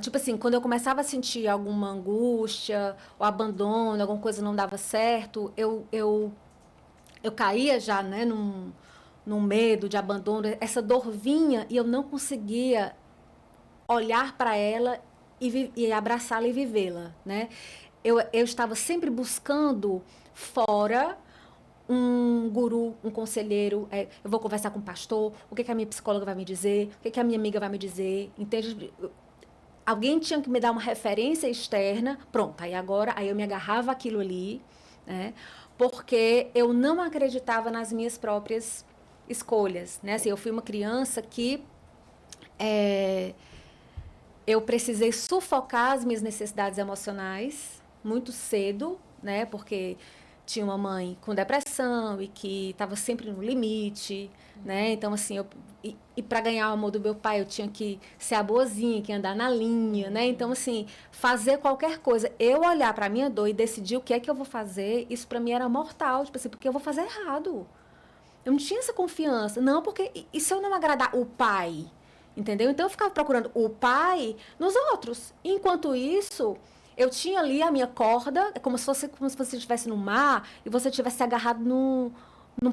tipo assim, quando eu começava a sentir alguma angústia, ou abandono, alguma coisa não dava certo, eu caía já, né, num medo de abandono. Essa dor vinha e eu não conseguia olhar para ela e abraçá-la e vivê-la, né? Eu estava sempre buscando fora um guru, um conselheiro, eu vou conversar com o pastor, o que a minha psicóloga vai me dizer, o que a minha amiga vai me dizer, entende? Alguém tinha que me dar uma referência externa, pronto, aí eu me agarrava aquilo ali, né? Porque eu não acreditava nas minhas próprias escolhas, né? Assim, eu fui uma criança que eu precisei sufocar as minhas necessidades emocionais muito cedo, né? Porque tinha uma mãe com depressão e que estava sempre no limite, né? Então, assim, e para ganhar o amor do meu pai, eu tinha que ser a boazinha, que ia andar na linha, né? Então, assim, fazer qualquer coisa. Eu olhar para a minha dor e decidir o que é que eu vou fazer, isso para mim era mortal, tipo assim, porque eu vou fazer errado. Eu não tinha essa confiança. Não, porque e se eu não agradar o pai? Entendeu? Então, eu ficava procurando o pai nos outros. Enquanto isso, eu tinha ali a minha corda, como se você estivesse no mar e você estivesse agarrado num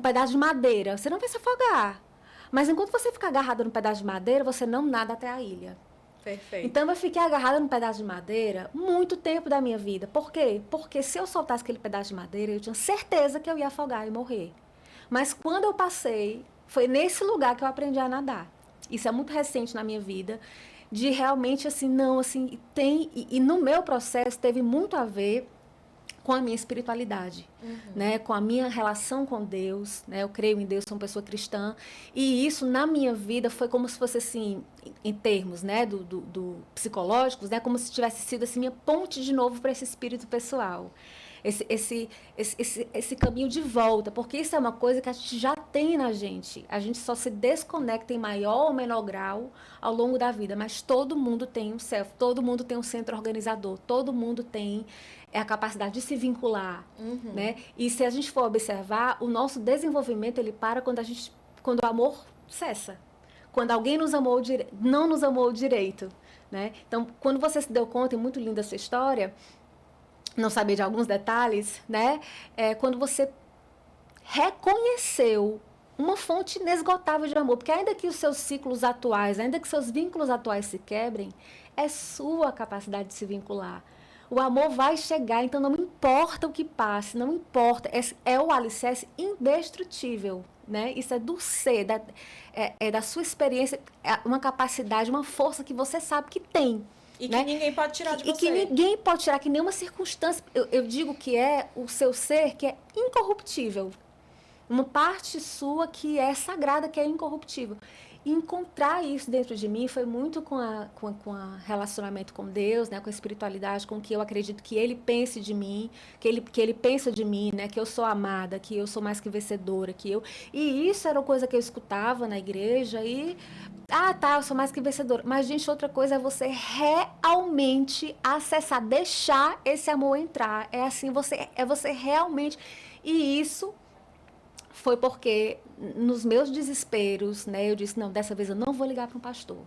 pedaço de madeira. Você não vai se afogar. Mas enquanto você ficar agarrado num pedaço de madeira, você não nada até a ilha. Perfeito. Então, eu fiquei agarrada num pedaço de madeira muito tempo da minha vida. Por quê? Porque se eu soltasse aquele pedaço de madeira, eu tinha certeza que eu ia afogar e morrer. Mas quando eu passei, foi nesse lugar que eu aprendi a nadar. Isso é muito recente na minha vida, de realmente, assim, não, assim, e no meu processo teve muito a ver com a minha espiritualidade, né? Com a minha relação com Deus, né? Eu creio em Deus, sou uma pessoa cristã, e isso na minha vida foi como se fosse, assim, em termos, né, do psicológicos, né? Como se tivesse sido, assim, minha ponte de novo para esse espírito pessoal. Esse caminho de volta, porque isso é uma coisa que a gente já tem na gente. A gente só se desconecta em maior ou menor grau ao longo da vida, mas todo mundo tem um self, todo mundo tem um centro organizador, todo mundo tem a capacidade de se vincular, né? E se a gente for observar, o nosso desenvolvimento ele para quando o amor cessa, quando alguém não nos amou direito, né? Então, quando você se deu conta, é muito linda essa história, não saber de alguns detalhes, né? Quando você reconheceu uma fonte inesgotável de amor, porque ainda que os seus ciclos atuais, ainda que seus vínculos atuais se quebrem, é sua capacidade de se vincular. O amor vai chegar, então não importa o que passe, não importa, é o alicerce indestrutível, né? Isso é do ser, da sua experiência, uma capacidade, uma força que você sabe que tem. E que ninguém pode tirar de você. E que ninguém pode tirar, que nenhuma circunstância... Eu digo que é o seu ser que é incorruptível. Uma parte sua que é sagrada, que é incorruptível. E encontrar isso dentro de mim foi muito com a relacionamento com Deus, né, com a espiritualidade, com o que eu acredito que Ele pense de mim, que ele pensa de mim, né, que eu sou amada, que eu sou mais que vencedora, que eu... E isso era uma coisa que eu escutava na igreja e... Ah, tá, eu sou mais que vencedora. Mas, gente, outra coisa é você realmente acessar, deixar esse amor entrar. É assim, você realmente... E isso foi porque nos meus desesperos, né, eu disse, não, dessa vez eu não vou ligar para um pastor.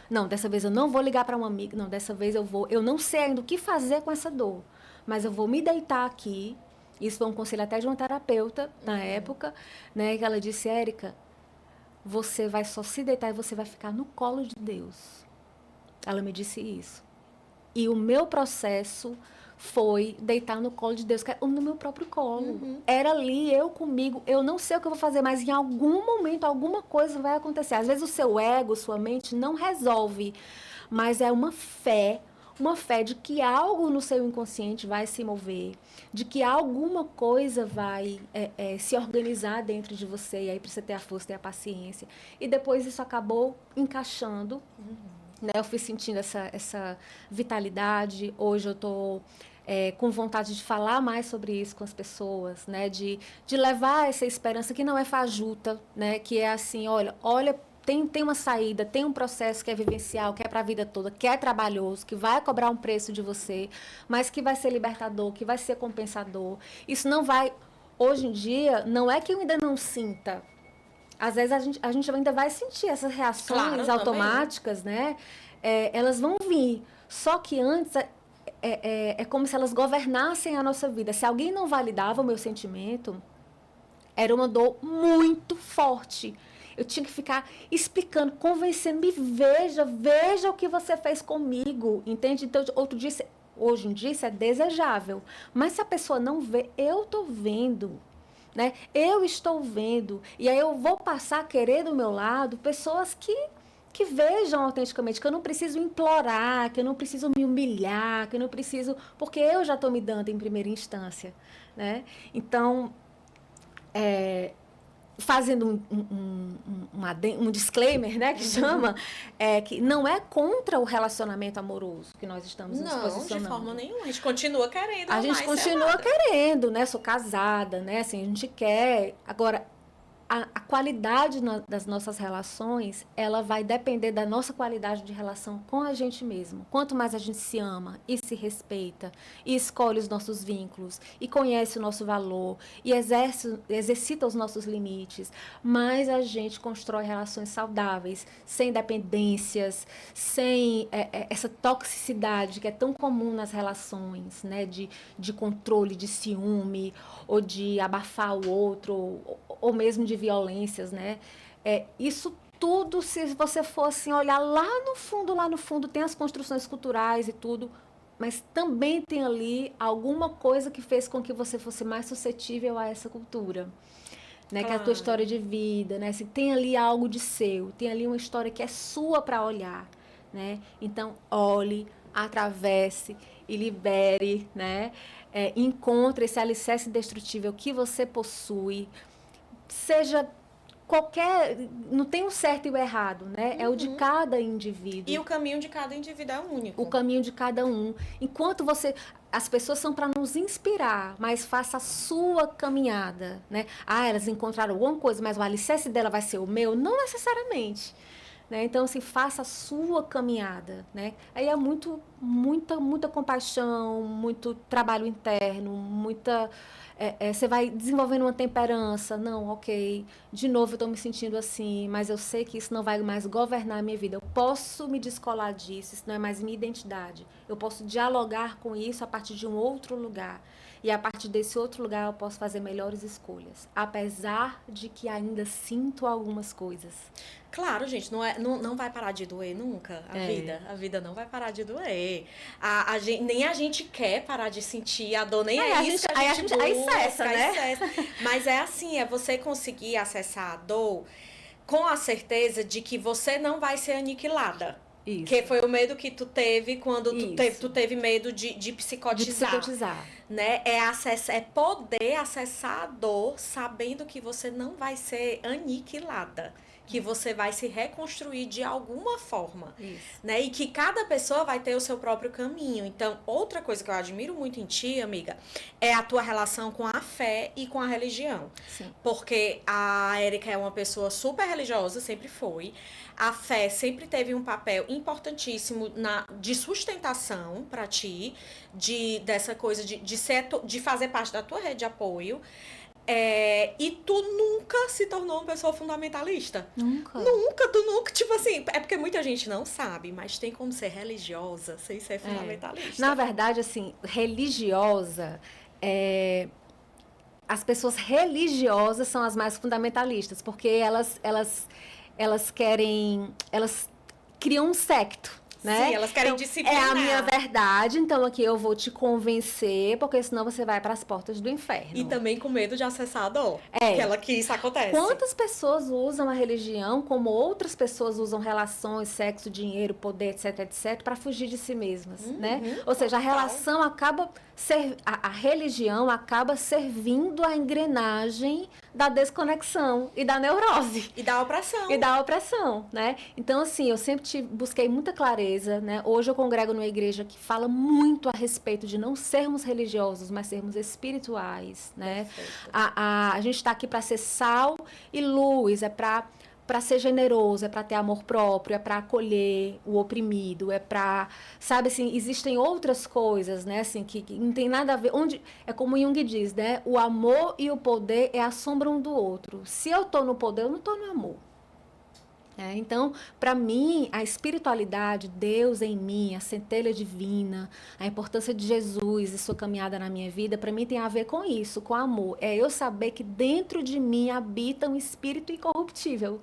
Não, dessa vez eu não vou ligar para um amigo. Não, dessa vez eu não sei ainda o que fazer com essa dor, mas eu vou me deitar aqui. Isso foi um conselho até de uma terapeuta na época, né, que ela disse, Érica, você vai só se deitar e você vai ficar no colo de Deus. Ela me disse isso. E o meu processo foi deitar no colo de Deus, no meu próprio colo. Era ali, eu comigo. Eu não sei o que eu vou fazer, mas em algum momento, alguma coisa vai acontecer. Às vezes o seu ego, sua mente não resolve, mas é uma fé de que algo no seu inconsciente vai se mover, de que alguma coisa vai se organizar dentro de você, e aí precisa ter a força, ter a paciência. E depois isso acabou encaixando. Né, eu fui sentindo essa vitalidade. Hoje eu estou com vontade de falar mais sobre isso com as pessoas, né, de levar essa esperança que não é fajuta, né, que é assim, olha, tem uma saída, tem um processo que é vivencial, que é para a vida toda, que é trabalhoso, que vai cobrar um preço de você, mas que vai ser libertador, que vai ser compensador. Isso não vai... Hoje em dia, não é que eu ainda não sinta. Às vezes a gente ainda vai sentir essas reações automáticas, né? Elas vão vir. Só que antes é como se elas governassem a nossa vida. Se alguém não validava o meu sentimento, era uma dor muito forte. Eu tinha que ficar explicando, convencendo, veja o que você fez comigo, entende? Então, hoje em dia isso é desejável. Mas se a pessoa não vê, eu tô vendo. Né? Eu estou vendo, e aí eu vou passar a querer do meu lado pessoas que vejam autenticamente, que eu não preciso implorar, que eu não preciso me humilhar, que eu não preciso, porque eu já estou me dando em primeira instância. Né? Então, fazendo um disclaimer, né, que chama, que não é contra o relacionamento amoroso que nós estamos nos posicionando. Não, de forma nenhuma. A gente continua querendo. A gente continua querendo, né? Sou casada, né? Assim, a gente quer. Agora, a qualidade das nossas relações, ela vai depender da nossa qualidade de relação com a gente mesmo. Quanto mais a gente se ama e se respeita, e escolhe os nossos vínculos, e conhece o nosso valor, e exercita os nossos limites, mais a gente constrói relações saudáveis, sem dependências, sem essa toxicidade que é tão comum nas relações, né? De controle, de ciúme, ou de abafar o outro, ou mesmo de violências, né? Isso tudo, se você for assim, olhar lá no fundo, tem as construções culturais e tudo, mas também tem ali alguma coisa que fez com que você fosse mais suscetível a essa cultura. Né? Claro. Que é a tua história de vida, né? Assim, tem ali algo de seu, tem ali uma história que é sua para olhar, né? Então, olhe, atravesse e libere, né? Encontre esse alicerce destrutível que você possui, seja qualquer... Não tem o certo e o errado, né? É o de cada indivíduo. E o caminho de cada indivíduo é único. O caminho de cada um. Enquanto você... As pessoas são para nos inspirar, mas faça a sua caminhada, né? Elas encontraram alguma coisa, mas o alicerce dela vai ser o meu? Não necessariamente. Né? Então, assim, faça a sua caminhada, né? Aí é muita compaixão, muito trabalho interno, você vai desenvolvendo uma temperança. Não, ok, de novo eu estou me sentindo assim, mas eu sei que isso não vai mais governar a minha vida. Eu posso me descolar disso, isso não é mais minha identidade. Eu posso dialogar com isso a partir de um outro lugar. E a partir desse outro lugar eu posso fazer melhores escolhas. Apesar de que ainda sinto algumas coisas. Claro, gente, não vai parar de doer nunca a vida. A vida não vai parar de doer. Nem a gente quer parar de sentir a dor, nem é isso que a gente busca. Aí cessa, né? Mas é assim, é você conseguir acessar a dor com a certeza de que você não vai ser aniquilada. Isso. Que foi o medo que tu teve quando tu teve medo de psicotizar. De psicotizar. Né? É poder acessar a dor sabendo que você não vai ser aniquilada. que você vai se reconstruir de alguma forma, Isso. né? E que cada pessoa vai ter o seu próprio caminho. Então, outra coisa que eu admiro muito em ti, amiga, é a tua relação com a fé e com a religião. Sim. Porque a Érica é uma pessoa super religiosa, sempre foi. A fé sempre teve um papel importantíssimo de sustentação para ti, dessa coisa de fazer parte da tua rede de apoio. E tu nunca se tornou uma pessoa fundamentalista. Nunca. Tu nunca, tipo assim, é porque muita gente não sabe, mas tem como ser religiosa sem ser fundamentalista. Na verdade, assim, religiosa, as pessoas religiosas são as mais fundamentalistas, porque elas criam um secto. Né? Sim, elas querem então, disciplinar. É a minha verdade, então aqui eu vou te convencer, porque senão você vai para as portas do inferno. E também com medo de acessar a dor. Que isso acontece. Quantas pessoas usam a religião como outras pessoas usam relações, sexo, dinheiro, poder, etc, etc, para fugir de si mesmas, né? Ou seja, a relação acaba a religião acaba servindo a engrenagem da desconexão e da neurose. E da opressão. E da opressão, né? Então, assim, eu sempre busquei muita clareza, né? Hoje eu congrego numa igreja que fala muito a respeito de não sermos religiosos, mas sermos espirituais, né? A gente está aqui para ser sal e luz, para ser generoso, é para ter amor próprio, é para acolher o oprimido, é para, sabe, assim, existem outras coisas, né, assim, que não tem nada a ver, é como Jung diz, né, o amor e o poder é a sombra um do outro. Se eu tô no poder, eu não tô no amor. Então, para mim, a espiritualidade, Deus em mim, a centelha divina, a importância de Jesus e sua caminhada na minha vida, para mim tem a ver com isso, com amor. É eu saber que dentro de mim habita um espírito incorruptível,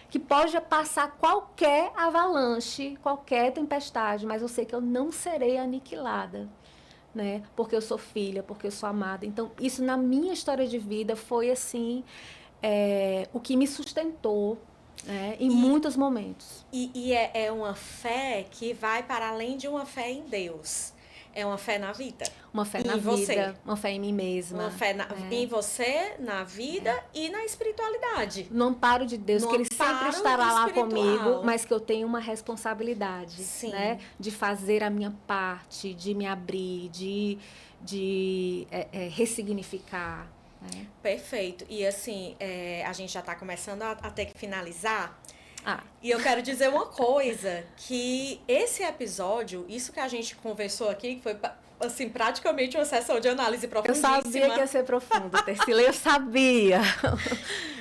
que pode passar qualquer avalanche, qualquer tempestade, mas eu sei que eu não serei aniquilada, né? Porque eu sou filha, porque eu sou amada. Então, isso na minha história de vida foi, assim, o que me sustentou, em muitos momentos. E é uma fé que vai para além de uma fé em Deus. É uma fé na vida. Uma fé na vida, uma fé em mim mesma. Uma fé em você, na vida e na espiritualidade. No amparo de Deus, que Ele sempre estará lá comigo, mas que eu tenho uma responsabilidade, né? De fazer a minha parte, de me abrir, de ressignificar. Perfeito. E assim, a gente já está começando a ter que finalizar. E eu quero dizer uma coisa, que esse episódio, isso que a gente conversou aqui, que foi assim, praticamente uma sessão de análise profundíssima. Eu sabia que ia ser profundo, Tarsila, eu sabia.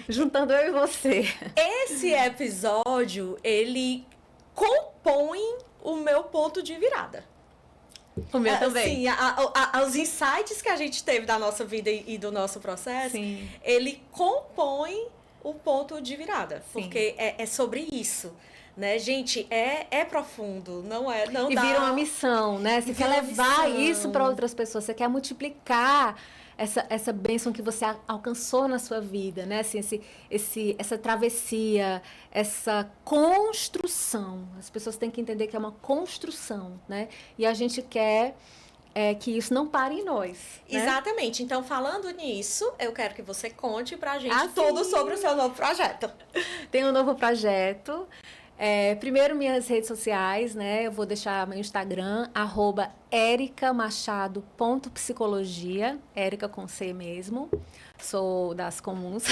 Juntando eu e você. Esse episódio, ele compõe o meu ponto de virada. O meu também. Sim, os insights que a gente teve da nossa vida e do nosso processo, sim, ele compõe o ponto de virada. Sim. Porque é sobre isso, né? Gente, é profundo, não e dá... vira uma missão, né? Você quer levar isso para outras pessoas, você quer multiplicar essa bênção que você alcançou na sua vida, né? Assim, essa travessia, essa construção. As pessoas têm que entender que é uma construção, né? E a gente quer que isso não pare em nós. Né? Exatamente. Então, falando nisso, eu quero que você conte pra gente tudo sobre o seu novo projeto. Tem um novo projeto. Primeiro, minhas redes sociais, né? Eu vou deixar meu Instagram, @ericamachado.psicologia, Érica com C mesmo. Sou das comuns,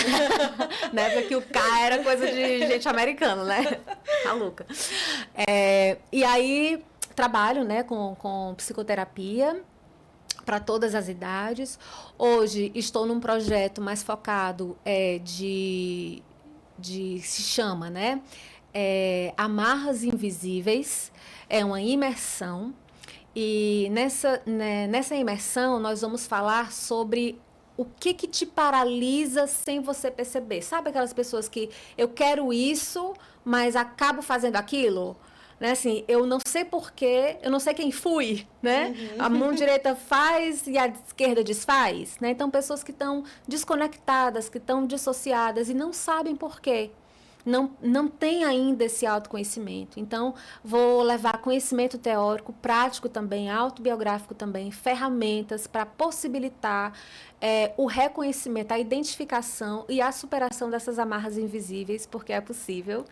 né? Porque o K era coisa de gente americana, né? Maluca. E aí, trabalho, né, com psicoterapia para todas as idades. Hoje, estou num projeto mais focado se chama, né? Amarras Invisíveis, é uma imersão, e nessa imersão nós vamos falar sobre o que te paralisa sem você perceber. Sabe aquelas pessoas que eu quero isso, mas acabo fazendo aquilo? Né? Assim, eu não sei porquê, eu não sei quem fui, né? Uhum. A mão direita faz e a esquerda desfaz, né? Então, pessoas que estão desconectadas, que estão dissociadas e não sabem porquê. não tem ainda esse autoconhecimento. Então, vou levar conhecimento teórico, prático também, autobiográfico também, ferramentas para possibilitar o reconhecimento, a identificação e a superação dessas amarras invisíveis, porque é possível.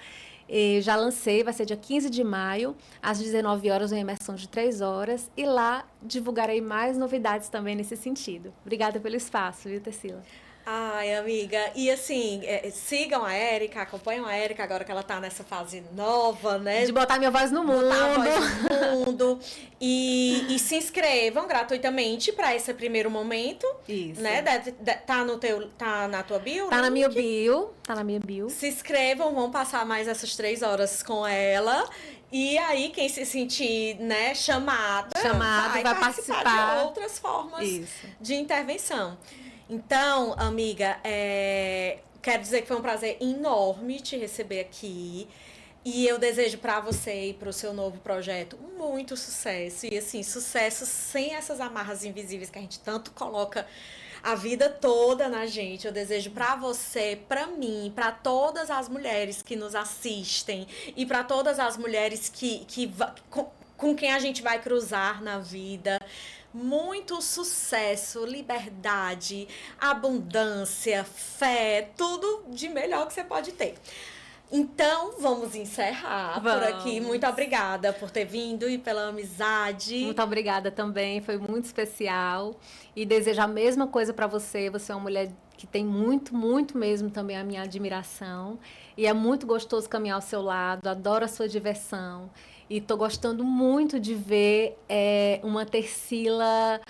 E já lancei, vai ser dia 15 de maio, às 19 horas, uma imersão de 3 horas, e lá divulgarei mais novidades também nesse sentido. Obrigada pelo espaço, viu, Tarsila? Ai, amiga, e assim, sigam a Érica, acompanham a Érica agora que ela tá nessa fase nova, né? De botar minha voz no mundo. Botar a voz no mundo. E se inscrevam gratuitamente para esse primeiro momento. Isso. Né? Tá na tua bio? Tá na minha bio. Tá na minha bio. Se inscrevam, vão passar mais essas 3 horas com ela. E aí, quem se sentir, né, chamada vai participar de outras formas de intervenção. Então, amiga, quero dizer que foi um prazer enorme te receber aqui. E eu desejo para você e para o seu novo projeto muito sucesso. E assim, sucesso sem essas amarras invisíveis que a gente tanto coloca a vida toda na gente. Eu desejo para você, para mim, para todas as mulheres que nos assistem e para todas as mulheres com quem a gente vai cruzar na vida, muito sucesso, liberdade, abundância, fé, tudo de melhor que você pode ter. Então, vamos encerrar por aqui. Muito obrigada por ter vindo e pela amizade. Muito obrigada também, foi muito especial. E desejo a mesma coisa para você. Você é uma mulher que tem muito, muito mesmo também a minha admiração. E é muito gostoso caminhar ao seu lado, adoro a sua diversão. E estou gostando muito de ver uma Tarsila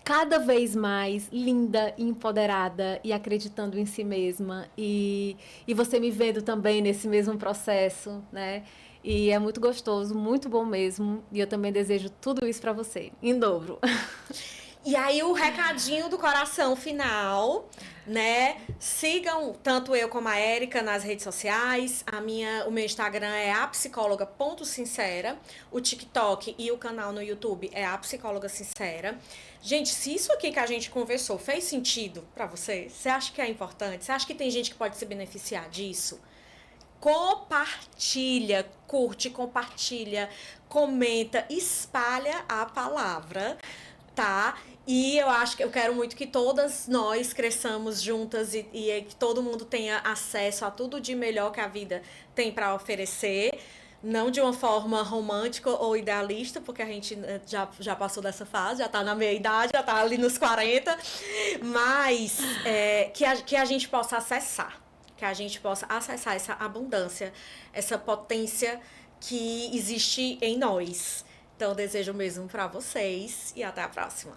cada vez mais linda, empoderada e acreditando em si mesma. E você me vendo também nesse mesmo processo, né? E é muito gostoso, muito bom mesmo. E eu também desejo tudo isso para você, em dobro. E aí o recadinho do coração final, né? Sigam tanto eu como a Érica nas redes sociais. O meu Instagram é apsicóloga.sincera. O TikTok e o canal no YouTube é a Psicóloga Sincera. Gente, se isso aqui que a gente conversou fez sentido pra você, você acha que é importante? Você acha que tem gente que pode se beneficiar disso? Compartilha, curte, compartilha, comenta, espalha a palavra, tá? E eu quero muito que todas nós cresçamos juntas e que todo mundo tenha acesso a tudo de melhor que a vida tem para oferecer. Não de uma forma romântica ou idealista, porque a gente já passou dessa fase, já tá na meia idade, já tá ali nos 40, mas que a gente possa acessar. Que a gente possa acessar essa abundância, essa potência que existe em nós. Então, eu desejo mesmo para vocês e até a próxima.